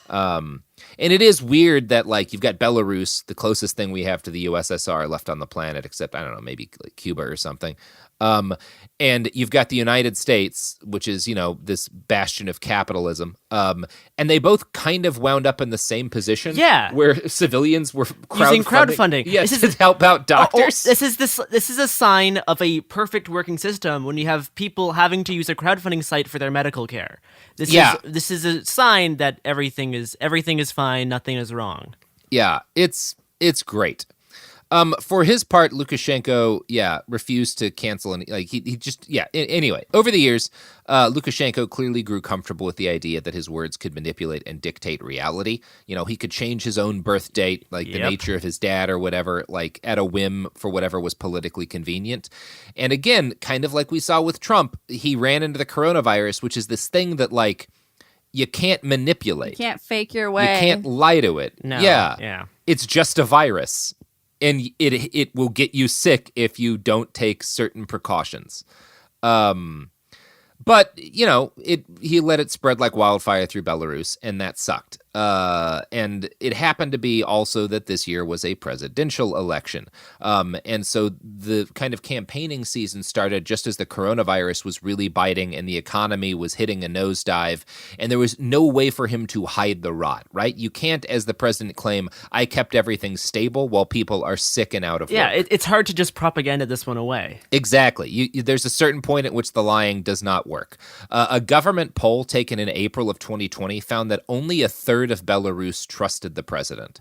And it is weird that you've got Belarus, the closest thing we have to the USSR left on the planet, except, I don't know, maybe Cuba or something. And you've got the United States, which is, this bastion of capitalism. And they both kind of wound up in the same position. Yeah. Where civilians were using crowdfunding. Yes, to help out doctors. This is a sign of a perfect working system when you have people having to use a crowdfunding site for their medical care. This is a sign that everything is fine, nothing is wrong. Yeah, it's great. For his part, Lukashenko, refused to cancel any, anyway, over the years, Lukashenko clearly grew comfortable with the idea that his words could manipulate and dictate reality. He could change his own birth date, the nature of his dad or whatever, at a whim for whatever was politically convenient. And again, kind of like we saw with Trump, he ran into the coronavirus, which is this thing that, you can't manipulate. You can't fake your way. You can't lie to it. No. Yeah. It's just a virus. And it will get you sick if you don't take certain precautions. But, he let it spread like wildfire through Belarus, and that sucked. And it happened to be also that this year was a presidential election. And so the kind of campaigning season started just as the coronavirus was really biting and the economy was hitting a nosedive. And there was no way for him to hide the rot, right? You can't, as the president, claim, I kept everything stable while people are sick and out of work. Yeah, it's hard to just propaganda this one away. Exactly. There's a certain point at which the lying does not work. A government poll taken in April of 2020 found that only a third of Belarus trusted the president.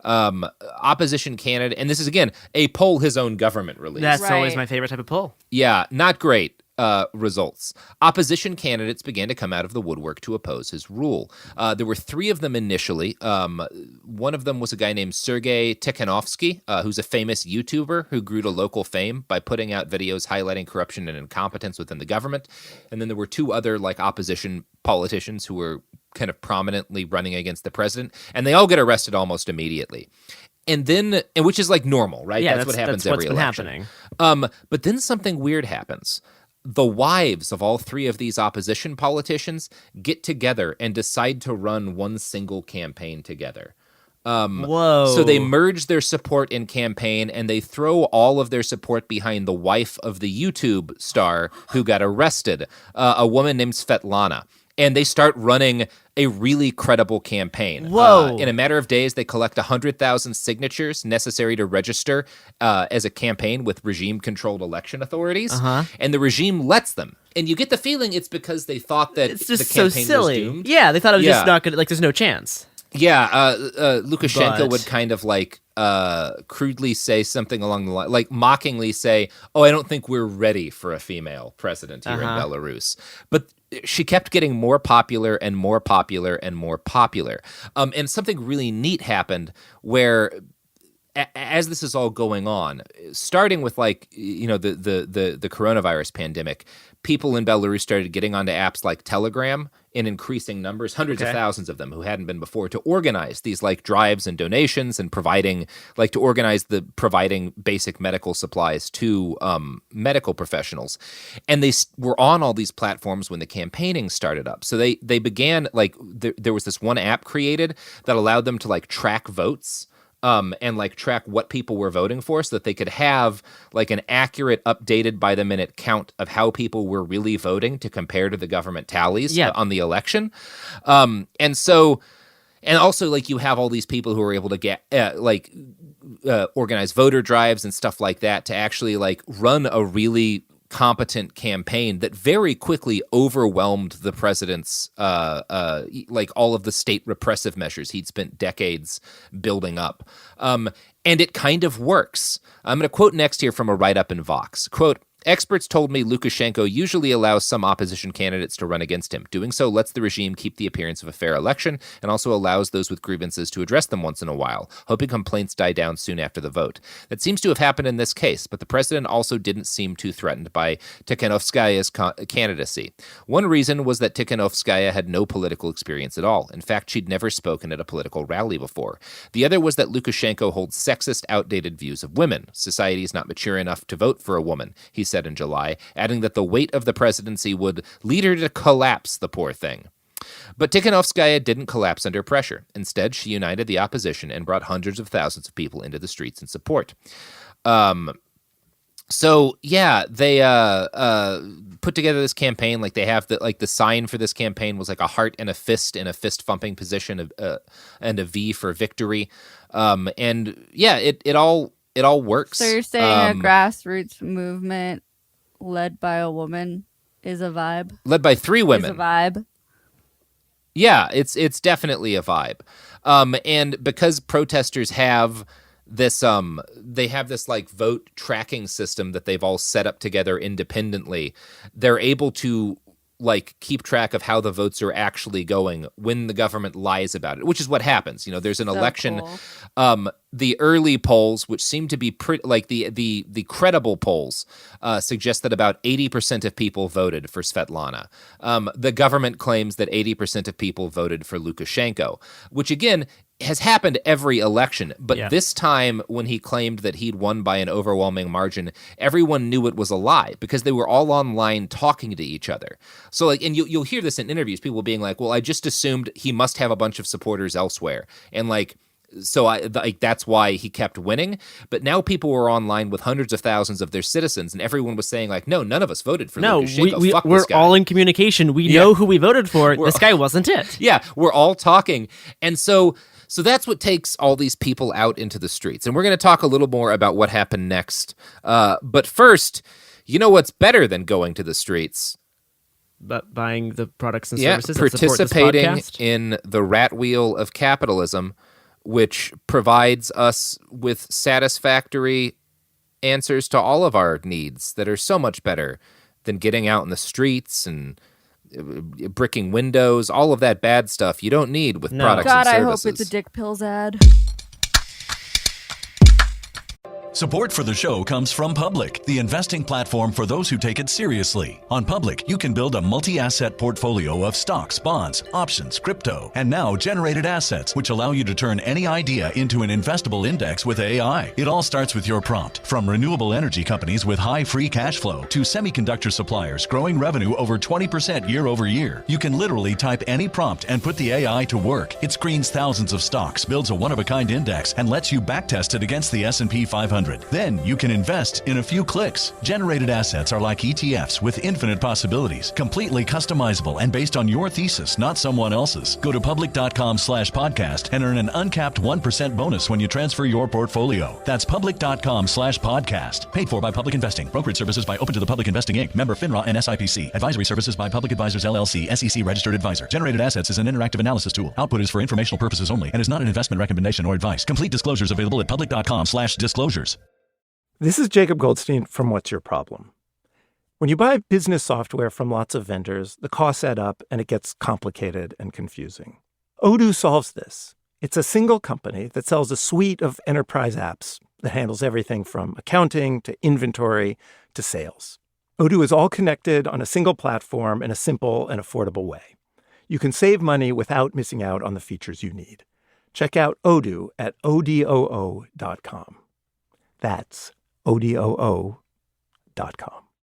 Opposition candidate, and this is, again, a poll his own government released. That's always my favorite type of poll. Yeah, not great. Results. Opposition candidates began to come out of the woodwork to oppose his rule. There were 3 of them initially. One of them was a guy named Sergei Tikhanovsky, who's a famous YouTuber who grew to local fame by putting out videos highlighting corruption and incompetence within the government. And then there were 2 other opposition politicians who were kind of prominently running against the president, and they all get arrested almost immediately. And then, which is normal, right? Yeah, that's what happens every election. Happening. But then something weird happens. The wives of all 3 of these opposition politicians get together and decide to run one single campaign together. Whoa. So they merge their support in campaign, and they throw all of their support behind the wife of the YouTube star who got arrested, a woman named Svetlana. And they start running a really credible campaign. Whoa. In a matter of days, they collect 100,000 signatures necessary to register as a campaign with regime-controlled election authauthorities. And the regime lets them. And you get the feeling it's because they thought that it's just the campaign so silly. was doomed. Yeah, they thought it was just not good. There's no chance. Yeah, Lukashenko would kind of crudely say something along the line, mockingly say, I don't think we're ready for a female president here in Belarus. But she kept getting more popular and more popular and more popular. And something really neat happened where, as this is all going on, starting with the coronavirus pandemic, people in Belarus started getting onto apps like Telegram in increasing numbers, hundreds of thousands of them who hadn't been before, to organize these drives and donations and providing basic medical supplies to medical professionals. And they were on all these platforms when the campaigning started up. So they began, there was this one app created that allowed them to track votes. And track what people were voting for so that they could have an accurate, updated by the minute count of how people were really voting to compare to the government tallies on the election. And also you have all these people who are able to get organize voter drives and stuff like that to actually run a really competent campaign that very quickly overwhelmed the president's all of the state repressive measures he'd spent decades building up. And it kind of works. I'm going to quote next here from a write-up in Vox. Quote, "Experts told me Lukashenko usually allows some opposition candidates to run against him. Doing so lets the regime keep the appearance of a fair election and also allows those with grievances to address them once in a while, hoping complaints die down soon after the vote. That seems to have happened in this case, but the president also didn't seem too threatened by Tikhanovskaya's candidacy. One reason was that Tikhanovskaya had no political experience at all. In fact, she'd never spoken at a political rally before. The other was that Lukashenko holds sexist, outdated views of women. Society is not mature enough to vote for a woman," he said in July, adding that the weight of the presidency would lead her to collapse, the poor thing. But Tikhanovskaya didn't collapse under pressure. Instead, she united the opposition and brought hundreds of thousands of people into the streets in support. So yeah, they put together this campaign. They have the sign for this campaign was a heart and a fist in a fist thumping position, and a V for victory. And yeah, it all works. So you're saying a grassroots movement led by a woman is a vibe? Led by 3 women. Is a vibe? Yeah, it's definitely a vibe. And because protesters have this vote tracking system that they've all set up together independently, they're able to keep track of how the votes are actually going when the government lies about it, which is what happens. There's an election. Cool. the early polls, which seem to be like the credible polls, suggest that about 80% of people voted for Svetlana. The government claims that 80% of people voted for Lukashenko, which again has happened every election. But this time, when he claimed that he'd won by an overwhelming margin, everyone knew it was a lie because they were all online talking to each other. So like, and you'll hear this in interviews, people being like, well, I just assumed he must have a bunch of supporters elsewhere. And like, so that's why he kept winning. But now people were online with hundreds of thousands of their citizens, and everyone was saying like, no, none of us voted for Lukashenko. Fuck we're this guy. all in communication. We know who we voted for. This guy wasn't it. Yeah, we're all talking. And so that's what takes all these people out into the streets. And we're going to talk a little more about what happened next. But first, you know what's better than going to the streets? But buying the products and services participating that support this podcast? in the rat wheel of capitalism, which provides us with satisfactory answers to all of our needs that are so much better than getting out in the streets and bricking windows, all of that bad stuff you don't need with products and services. God, I hope it's a dick pills ad. Support for the show comes from Public, the investing platform for those who take it seriously. On Public, you can build a multi-asset portfolio of stocks, bonds, options, crypto, and now generated assets, which allow you to turn any idea into an investable index with AI. It all starts with your prompt. From renewable energy companies with high free cash flow to semiconductor suppliers growing revenue over 20% year over year, you can literally type any prompt and put the AI to work. It screens thousands of stocks, builds a one-of-a-kind index, and lets you backtest it against the S&P 500. Then you can invest in a few clicks. Generated assets are like ETFs with infinite possibilities, completely customizable and based on your thesis, not someone else's. Go to public.com/podcast and earn an uncapped 1% bonus when you transfer your portfolio. That's public.com/podcast. Paid for by Public Investing. Brokerage services by Open to the Public Investing Inc. Member FINRA and SIPC. Advisory services by Public Advisors LLC, SEC registered advisor. Generated assets is an interactive analysis tool. Output is for informational purposes only and is not an investment recommendation or advice. Complete disclosures available at public.com/disclosures. This is Jacob Goldstein from What's Your Problem? When you buy business software from lots of vendors, the costs add up and it gets complicated and confusing. Odoo solves this. It's a single company that sells a suite of enterprise apps that handles everything from accounting to inventory to sales. Odoo is all connected on a single platform in a simple and affordable way. You can save money without missing out on the features you need. Check out Odoo at odoo.com. That's odoo.com.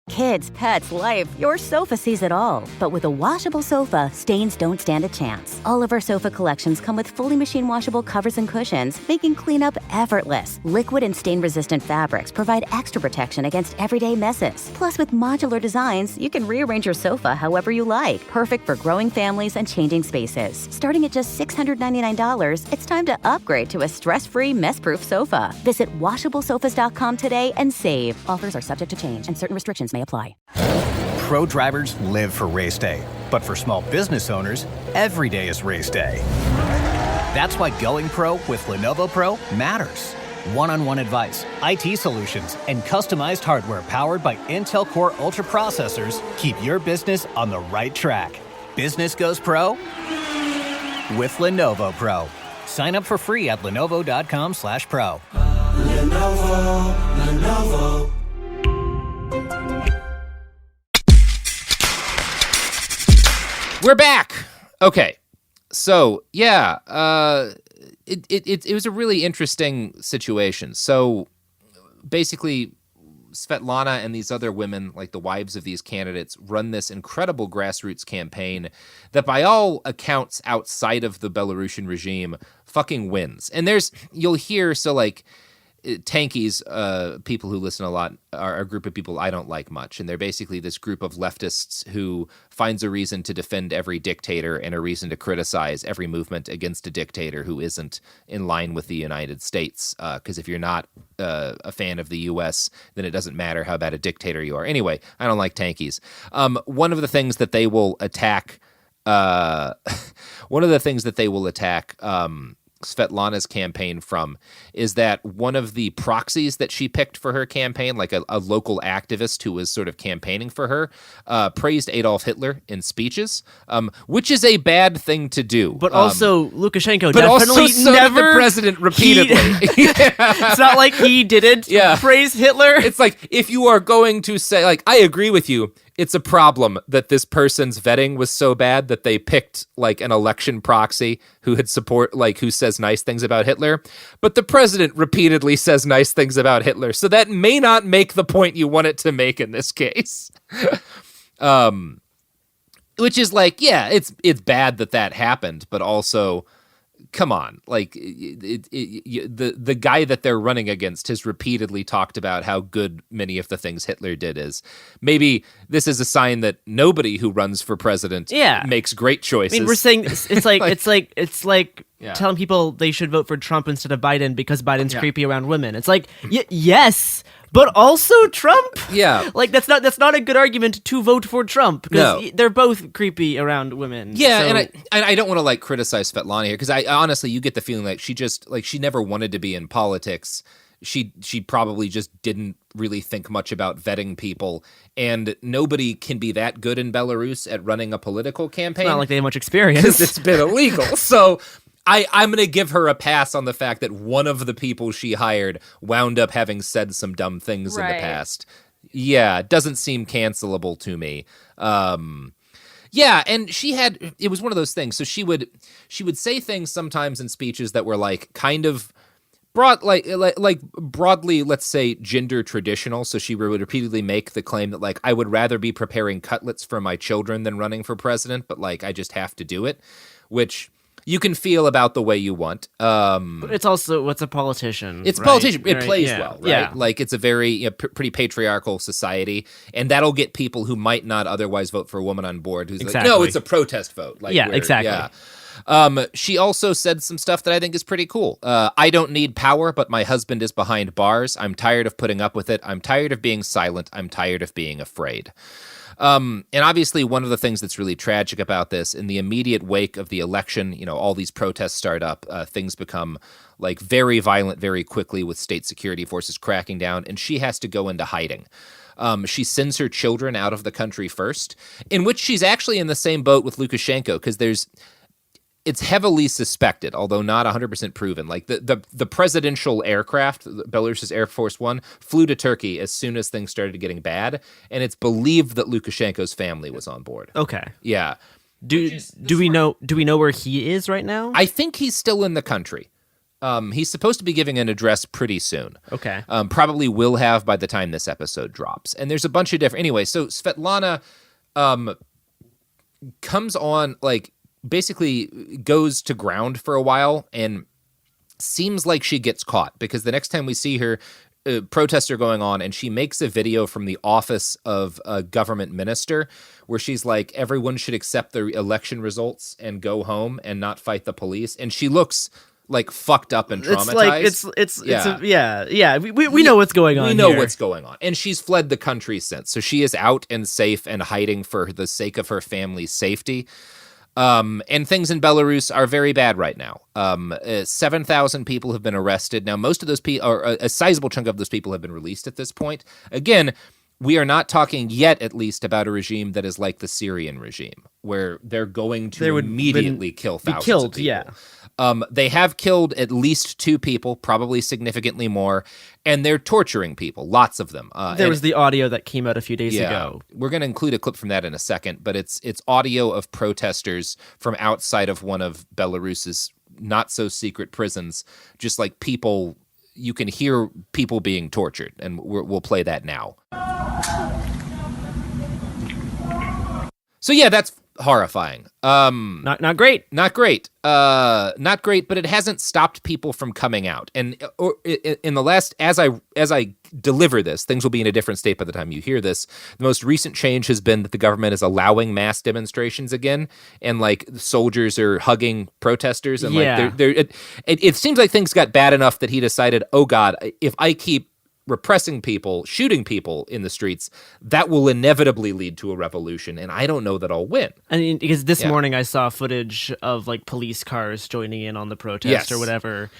Kids, pets, life, your sofa sees it all. But with a washable sofa, stains don't stand a chance. All of our sofa collections come with fully machine washable covers and cushions, making cleanup effortless. Liquid and stain-resistant fabrics provide extra protection against everyday messes. Plus, with modular designs, you can rearrange your sofa however you like. Perfect for growing families and changing spaces. Starting at just $699, it's time to upgrade to a stress-free, mess-proof sofa. Visit washablesofas.com today and save. Offers are subject to change and certain restrictions may apply. Pro drivers live for race day, but for small business owners, every day is race day. That's why going pro with Lenovo Pro matters. One-on-one advice, IT solutions, and customized hardware powered by Intel Core Ultra processors keep your business on the right track. Business goes pro with Lenovo Pro. Sign up for free at lenovo.com/pro. Lenovo. We're back. Okay. So, yeah, it was a really interesting situation. So, basically, Svetlana and these other women, like the wives of these candidates, run this incredible grassroots campaign that by all accounts outside of the Belarusian regime fucking wins. And you'll hear, so like, Tankies, people who listen a lot, are a group of people I don't like much. And they're basically this group of leftists who finds a reason to defend every dictator and a reason to criticize every movement against a dictator who isn't in line with the United States. Because if you're not a fan of the U.S., then it doesn't matter how bad a dictator you are. Anyway, I don't like Tankies. One of the things that they will attack Svetlana's campaign from is that one of the proxies that she picked for her campaign, like a local activist who was sort of campaigning for her, praised Adolf Hitler in speeches, which is a bad thing to do. But also Lukashenko but definitely also so never... did the president repeatedly. It's not like he didn't praise Hitler. It's like, if you are going to say, like, I agree with you, it's a problem that this person's vetting was so bad that they picked like an election proxy who who says nice things about Hitler. But the president repeatedly says nice things about Hitler. So that may not make the point you want it to make in this case. Which is like, yeah, it's bad that happened, but also, come on, like the guy that they're running against has repeatedly talked about how good many of the things Hitler did is. Maybe this is a sign that nobody who runs for president makes great choices. I mean, we're saying it's like it's like telling people they should vote for Trump instead of Biden because Biden's creepy around women. It's like yes, but also Trump. Yeah, like that's not a good argument to vote for Trump because they're both creepy around women. Yeah, so. and I don't want to like criticize Svetlana here because I honestly, you get the feeling like she never wanted to be in politics. She probably just didn't really think much about vetting people, and nobody can be that good in Belarus at running a political campaign. It's not like they have much experience because it's been illegal. So I'm going to give her a pass on the fact that one of the people she hired wound up having said some dumb things in the past. Yeah, it doesn't seem cancelable to me. Yeah, and it was one of those things. So she would say things sometimes in speeches that were like kind of broadly, let's say, gender traditional. So she would repeatedly make the claim that like, I would rather be preparing cutlets for my children than running for president, but like I just have to do it, which you can feel about the way you want. But it's also, what's a politician? It's a politician. It plays well, right? Yeah. Like it's a very pretty patriarchal society, and that'll get people who might not otherwise vote for a woman on board who's like, no, it's a protest vote. Like, exactly. Yeah. She also said some stuff that I think is pretty cool. I don't need power, but my husband is behind bars. I'm tired of putting up with it. I'm tired of being silent. I'm tired of being afraid. And obviously one of the things that's really tragic about this, in the immediate wake of the election, all these protests start up, things become like very violent very quickly with state security forces cracking down, and she has to go into hiding. She sends her children out of the country first, in which she's actually in the same boat with Lukashenko, because it's heavily suspected, although not 100% proven. Like the presidential aircraft, Belarus's Air Force One, flew to Turkey as soon as things started getting bad, and it's believed that Lukashenko's family was on board. Okay. Yeah. Do we know where he is right now? I think he's still in the country. He's supposed to be giving an address pretty soon. Okay. Probably will have by the time this episode drops. And there's a bunch of different... Anyway, so Svetlana comes on, like, basically goes to ground for a while and seems like she gets caught, because the next time we see her, protests are going on, and she makes a video from the office of a government minister where she's like, everyone should accept the election results and go home and not fight the police. And she looks like fucked up and traumatized. We know what's going on. We know what's going on. And she's fled the country since. So she is out and safe and hiding for the sake of her family's safety. And things in Belarus are very bad right now. 7,000 people have been arrested. Now, most of those people, or a sizable chunk of those people, have been released at this point. Again, we are not talking yet, at least, about a regime that is like the Syrian regime, where they're going to immediately kill thousands of people. Yeah. They have killed at least 2 people, probably significantly more, and they're torturing people, lots of them. There was the audio that came out a few days ago. We're going to include a clip from that in a second, but it's audio of protesters from outside of one of Belarus's not-so-secret prisons, just like people... You can hear people being tortured, and we'll play that now. So yeah, that's horrifying. Not great. Not great. Not great, but it hasn't stopped people from coming out. And in the last, as I deliver this, things will be in a different state by the time you hear this. The most recent change has been that the government is allowing mass demonstrations again, and like soldiers are hugging protesters, and like it seems like things got bad enough that he decided, oh God, if I keep repressing people, shooting people in the streets, that will inevitably lead to a revolution, and I don't know that I'll win. I mean, because this morning I saw footage of like police cars joining in on the protest or whatever.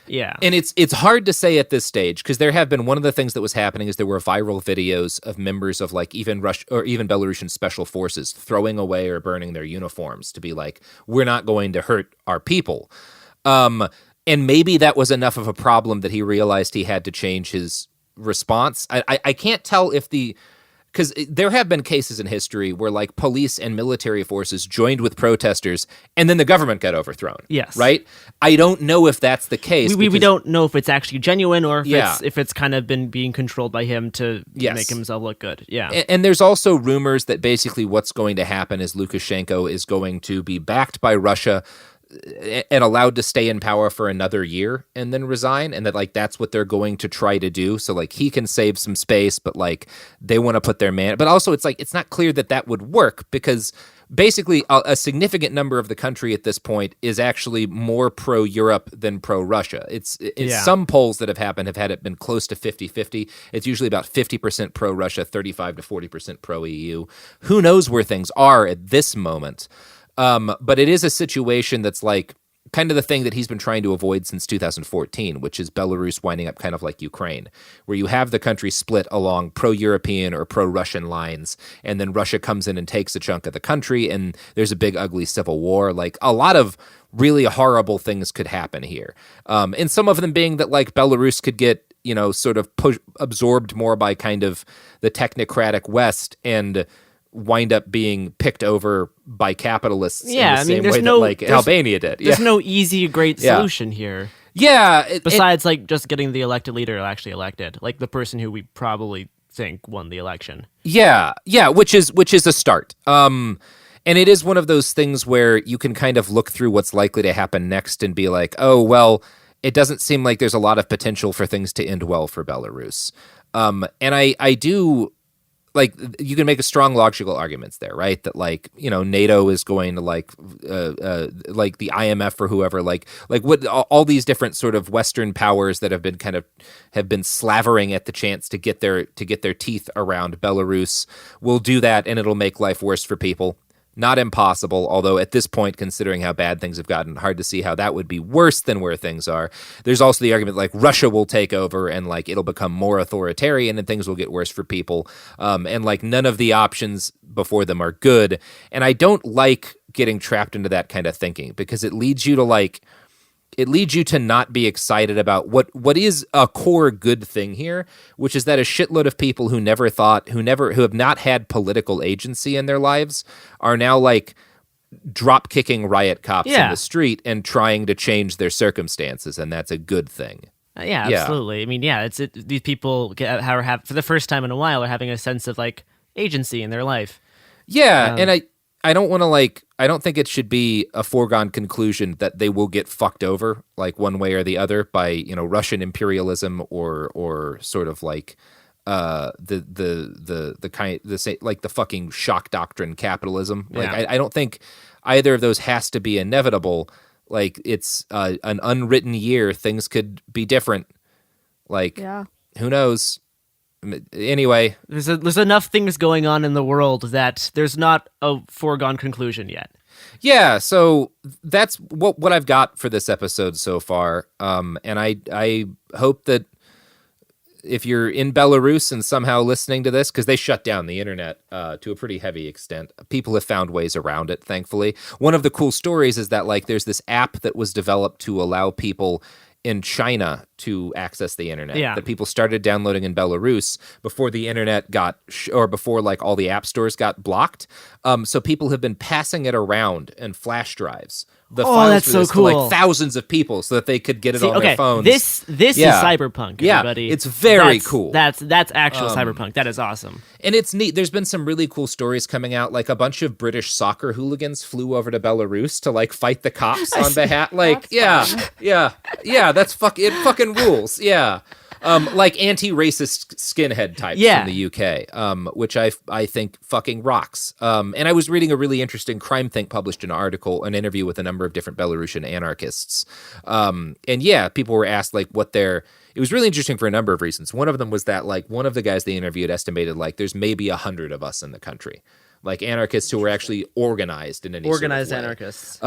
Yeah. And it's hard to say at this stage, because there have been, one of the things that was happening is there were viral videos of members of like even Belarusian special forces throwing away or burning their uniforms to be like, we're not going to hurt our people. And maybe that was enough of a problem that he realized he had to change his response. I can't tell if because there have been cases in history where like police and military forces joined with protesters and then the government got overthrown. Yes. Right? I don't know if that's the case. We don't know if it's actually genuine or if it's kind of been being controlled by him to make himself look good. Yeah. And there's also rumors that basically what's going to happen is Lukashenko is going to be backed by Russia and allowed to stay in power for another year and then resign, and that like that's what they're going to try to do. So like he can save some space, but like they want to put their man. But also it's like it's not clear that would work, because basically a significant number of the country at this point is actually more pro-Europe than pro-Russia. It's some polls that have happened have had it been close to 50-50. It's usually about 50% pro-Russia, 35 to 40% pro-EU. Who knows where things are at this moment? But it is a situation that's like kind of the thing that he's been trying to avoid since 2014, which is Belarus winding up kind of like Ukraine, where you have the country split along pro-European or pro-Russian lines, and then Russia comes in and takes a chunk of the country, and there's a big, ugly civil war. Like a lot of really horrible things could happen here. And some of them being that like Belarus could get, sort of absorbed more by kind of the technocratic West and wind up being picked over by capitalists in the same way that like Albania did. There's no easy, great solution here. Yeah. Besides like just getting the elected leader actually elected, like the person who we probably think won the election. Yeah, which is a start. And it is one of those things where you can kind of look through what's likely to happen next and be like, oh, well, it doesn't seem like there's a lot of potential for things to end well for Belarus. And I do... like you can make a strong logical arguments there, right? That like, NATO is going to like the IMF or whoever, like what all these different sort of Western powers that have been slavering at the chance to get their teeth around Belarus will do that, and it'll make life worse for people. Not impossible, although at this point, considering how bad things have gotten, hard to see how that would be worse than where things are. There's also the argument like Russia will take over and like it'll become more authoritarian and things will get worse for people. And like none of the options before them are good. And I don't like getting trapped into that kind of thinking, because it leads you to not be excited about what is a core good thing here, which is that a shitload of people who have not had political agency in their lives are now like drop kicking riot cops in the street and trying to change their circumstances, and that's a good thing. Yeah, absolutely. I mean, these people have for the first time in a while are having a sense of like agency in their life. Yeah, and I don't want to I don't think it should be a foregone conclusion that they will get fucked over like one way or the other by, Russian imperialism or sort of like the fucking shock doctrine capitalism. Like I don't think either of those has to be inevitable. Like it's an unwritten year. Things could be different. Like who knows? Anyway, there's enough things going on in the world that there's not a foregone conclusion yet. Yeah, so that's what I've got for this episode so far. And I hope that if you're in Belarus and somehow listening to this, because they shut down the internet to a pretty heavy extent, people have found ways around it, thankfully. One of the cool stories is that like there's this app that was developed to allow people in China to access the internet that people started downloading in Belarus before the internet or before like all the app stores got blocked. So people have been passing it around in flash drives. The files that's so cool. To like thousands of people so that they could get it on their phones. This is cyberpunk, everybody. Yeah, it's very cool. That's actual cyberpunk. That is awesome. And it's neat. There's been some really cool stories coming out. Like a bunch of British soccer hooligans flew over to Belarus to like fight the cops on behalf. Like, yeah, that's it fucking rules. Yeah. Like anti-racist skinhead types in the UK, which I think fucking rocks. And I was reading a really interesting Crime Think published an interview with a number of different Belarusian anarchists. And people were asked like what their it was really interesting for a number of reasons. One of them was that like one of the guys they interviewed estimated like there's maybe 100 of us in the country, like anarchists who are actually organized in any organized sort of way. Anarchists.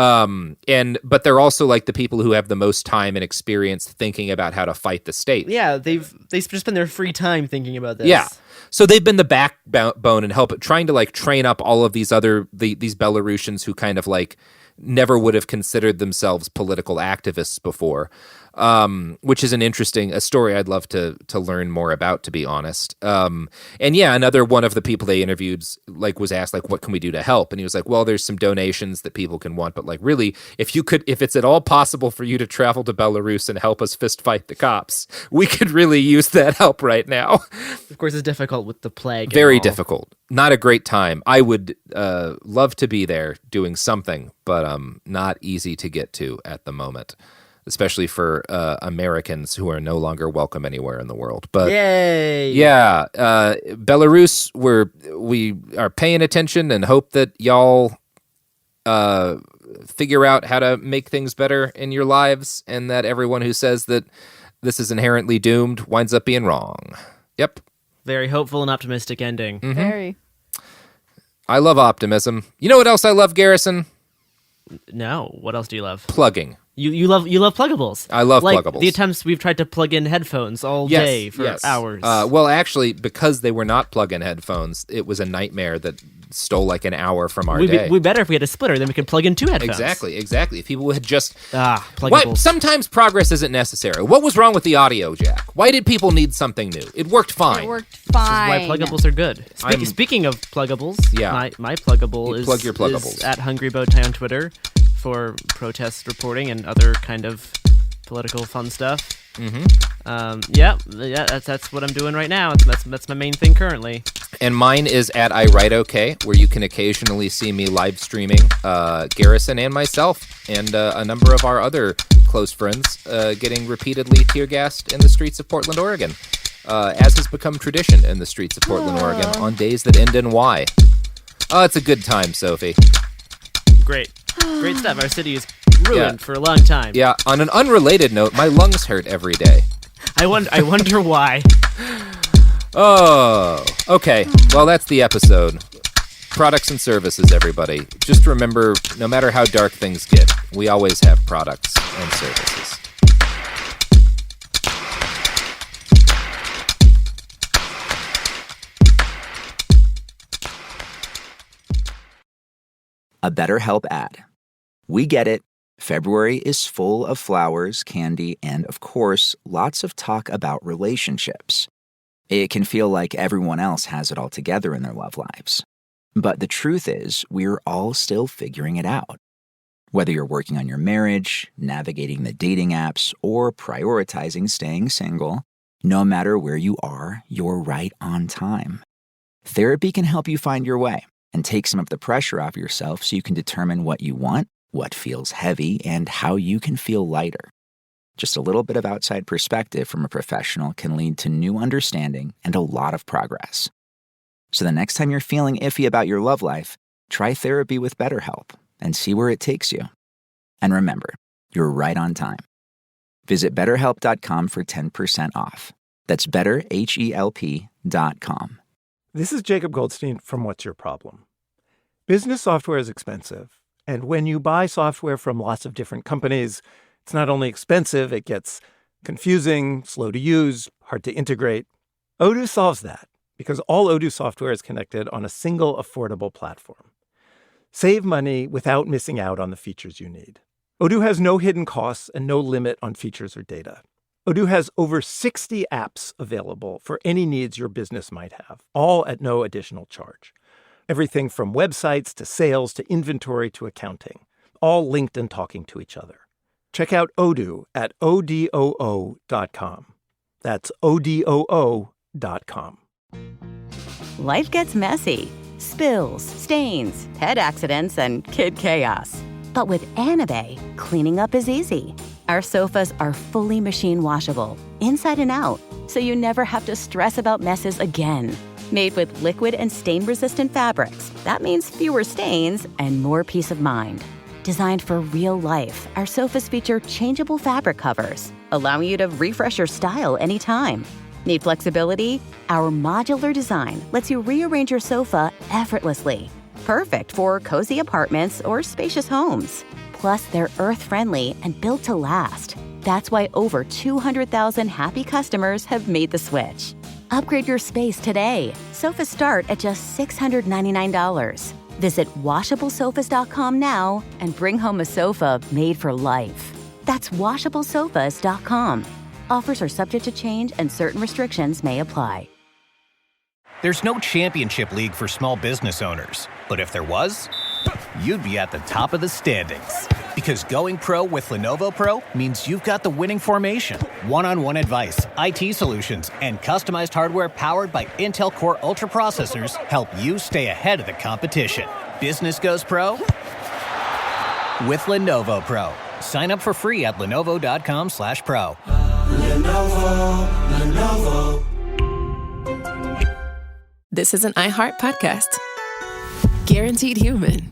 But they're also like the people who have the most time and experience thinking about how to fight the state. Yeah, they just spend their free time thinking about this. Yeah. So they've been the backbone and trying to like train up all of these these Belarusians who kind of like never would have considered themselves political activists before, which is a story I'd love to learn more about, to be honest. And yeah, another one of the people they interviewed like was asked like, what can we do to help? And he was like, well, there's some donations that people can want, but like really, if it's at all possible for you to travel to Belarus and help us fist fight the cops, we could really use that help right now. Of course, it's difficult with the plague. Very difficult. Not a great time. I would love to be there doing something, but not easy to get to at the moment, especially for Americans who are no longer welcome anywhere in the world. But yay! Yeah, Belarus, we are paying attention and hope that y'all figure out how to make things better in your lives, and that everyone who says that this is inherently doomed winds up being wrong. Yep. Very hopeful and optimistic ending. Mm-hmm. Very. I love optimism. You know what else I love, Garrison? No. What else do you love? Plugging. You love pluggables. I love like pluggables. The attempts we've tried to plug in headphones all day for hours. Well, actually, because they were not plug-in headphones, it was a nightmare that stole like an hour from our day. We better if we had a splitter, then we could plug in 2 headphones. Exactly. If people had just pluggables. Sometimes progress isn't necessary. What was wrong with the audio jack? Why did people need something new? It worked fine. This is why pluggables are good. Speaking of pluggables, my pluggable is plug your pluggables. Is at Hungry Bowtie on Twitter for protest reporting and other kind of political fun stuff. Mm-hmm. That's what I'm doing right now. That's my main thing currently. And mine is at I Write OK, where you can occasionally see me live streaming Garrison and myself and a number of our other close friends getting repeatedly tear gassed in the streets of Portland, Oregon, as has become tradition in the streets of Portland, Oregon on days that end in Y. Oh, it's a good time, Sophie. Great stuff. Our city is ruined for a long time. Yeah. On an unrelated note, my lungs hurt every day. I wonder why. Oh, okay. Well, that's the episode. Products and services, everybody. Just remember, no matter how dark things get, we always have products and services. A BetterHelp ad. We get it. February is full of flowers, candy, and, of course, lots of talk about relationships. It can feel like everyone else has it all together in their love lives. But the truth is, we're all still figuring it out. Whether you're working on your marriage, navigating the dating apps, or prioritizing staying single, no matter where you are, you're right on time. Therapy can help you find your way and take some of the pressure off yourself so you can determine what you want, what feels heavy, and how you can feel lighter. Just a little bit of outside perspective from a professional can lead to new understanding and a lot of progress. So the next time you're feeling iffy about your love life, try therapy with BetterHelp and see where it takes you. And remember, you're right on time. Visit BetterHelp.com for 10% off. That's BetterHelp.com. This is Jacob Goldstein from What's Your Problem? Business software is expensive, and when you buy software from lots of different companies, it's not only expensive, it gets confusing, slow to use, hard to integrate. Odoo solves that because all Odoo software is connected on a single affordable platform. Save money without missing out on the features you need. Odoo has no hidden costs and no limit on features or data. Odoo has over 60 apps available for any needs your business might have, all at no additional charge. Everything from websites to sales to inventory to accounting, all linked and talking to each other. Check out Odoo at odoo.com. That's odoo.com. Life gets messy. Spills, stains, pet accidents, and kid chaos. But with Anabe, cleaning up is easy. Our sofas are fully machine washable, inside and out, so you never have to stress about messes again. Made with liquid and stain-resistant fabrics, that means fewer stains and more peace of mind. Designed for real life, our sofas feature changeable fabric covers, allowing you to refresh your style anytime. Need flexibility? Our modular design lets you rearrange your sofa effortlessly. Perfect for cozy apartments or spacious homes. Plus, they're earth-friendly and built to last. That's why over 200,000 happy customers have made the switch. Upgrade your space today. Sofas start at just $699. Visit washablesofas.com now and bring home a sofa made for life. That's washablesofas.com. Offers are subject to change and certain restrictions may apply. There's no championship league for small business owners, but if there was, you'd be at the top of the standings. Because going pro with Lenovo Pro means you've got the winning formation, one-on-one advice, IT solutions, and customized hardware powered by Intel Core Ultra processors help you stay ahead of the competition. Business goes pro with Lenovo Pro. Sign up for free at lenovo.com/pro. Lenovo. This is an iHeart podcast. Guaranteed human.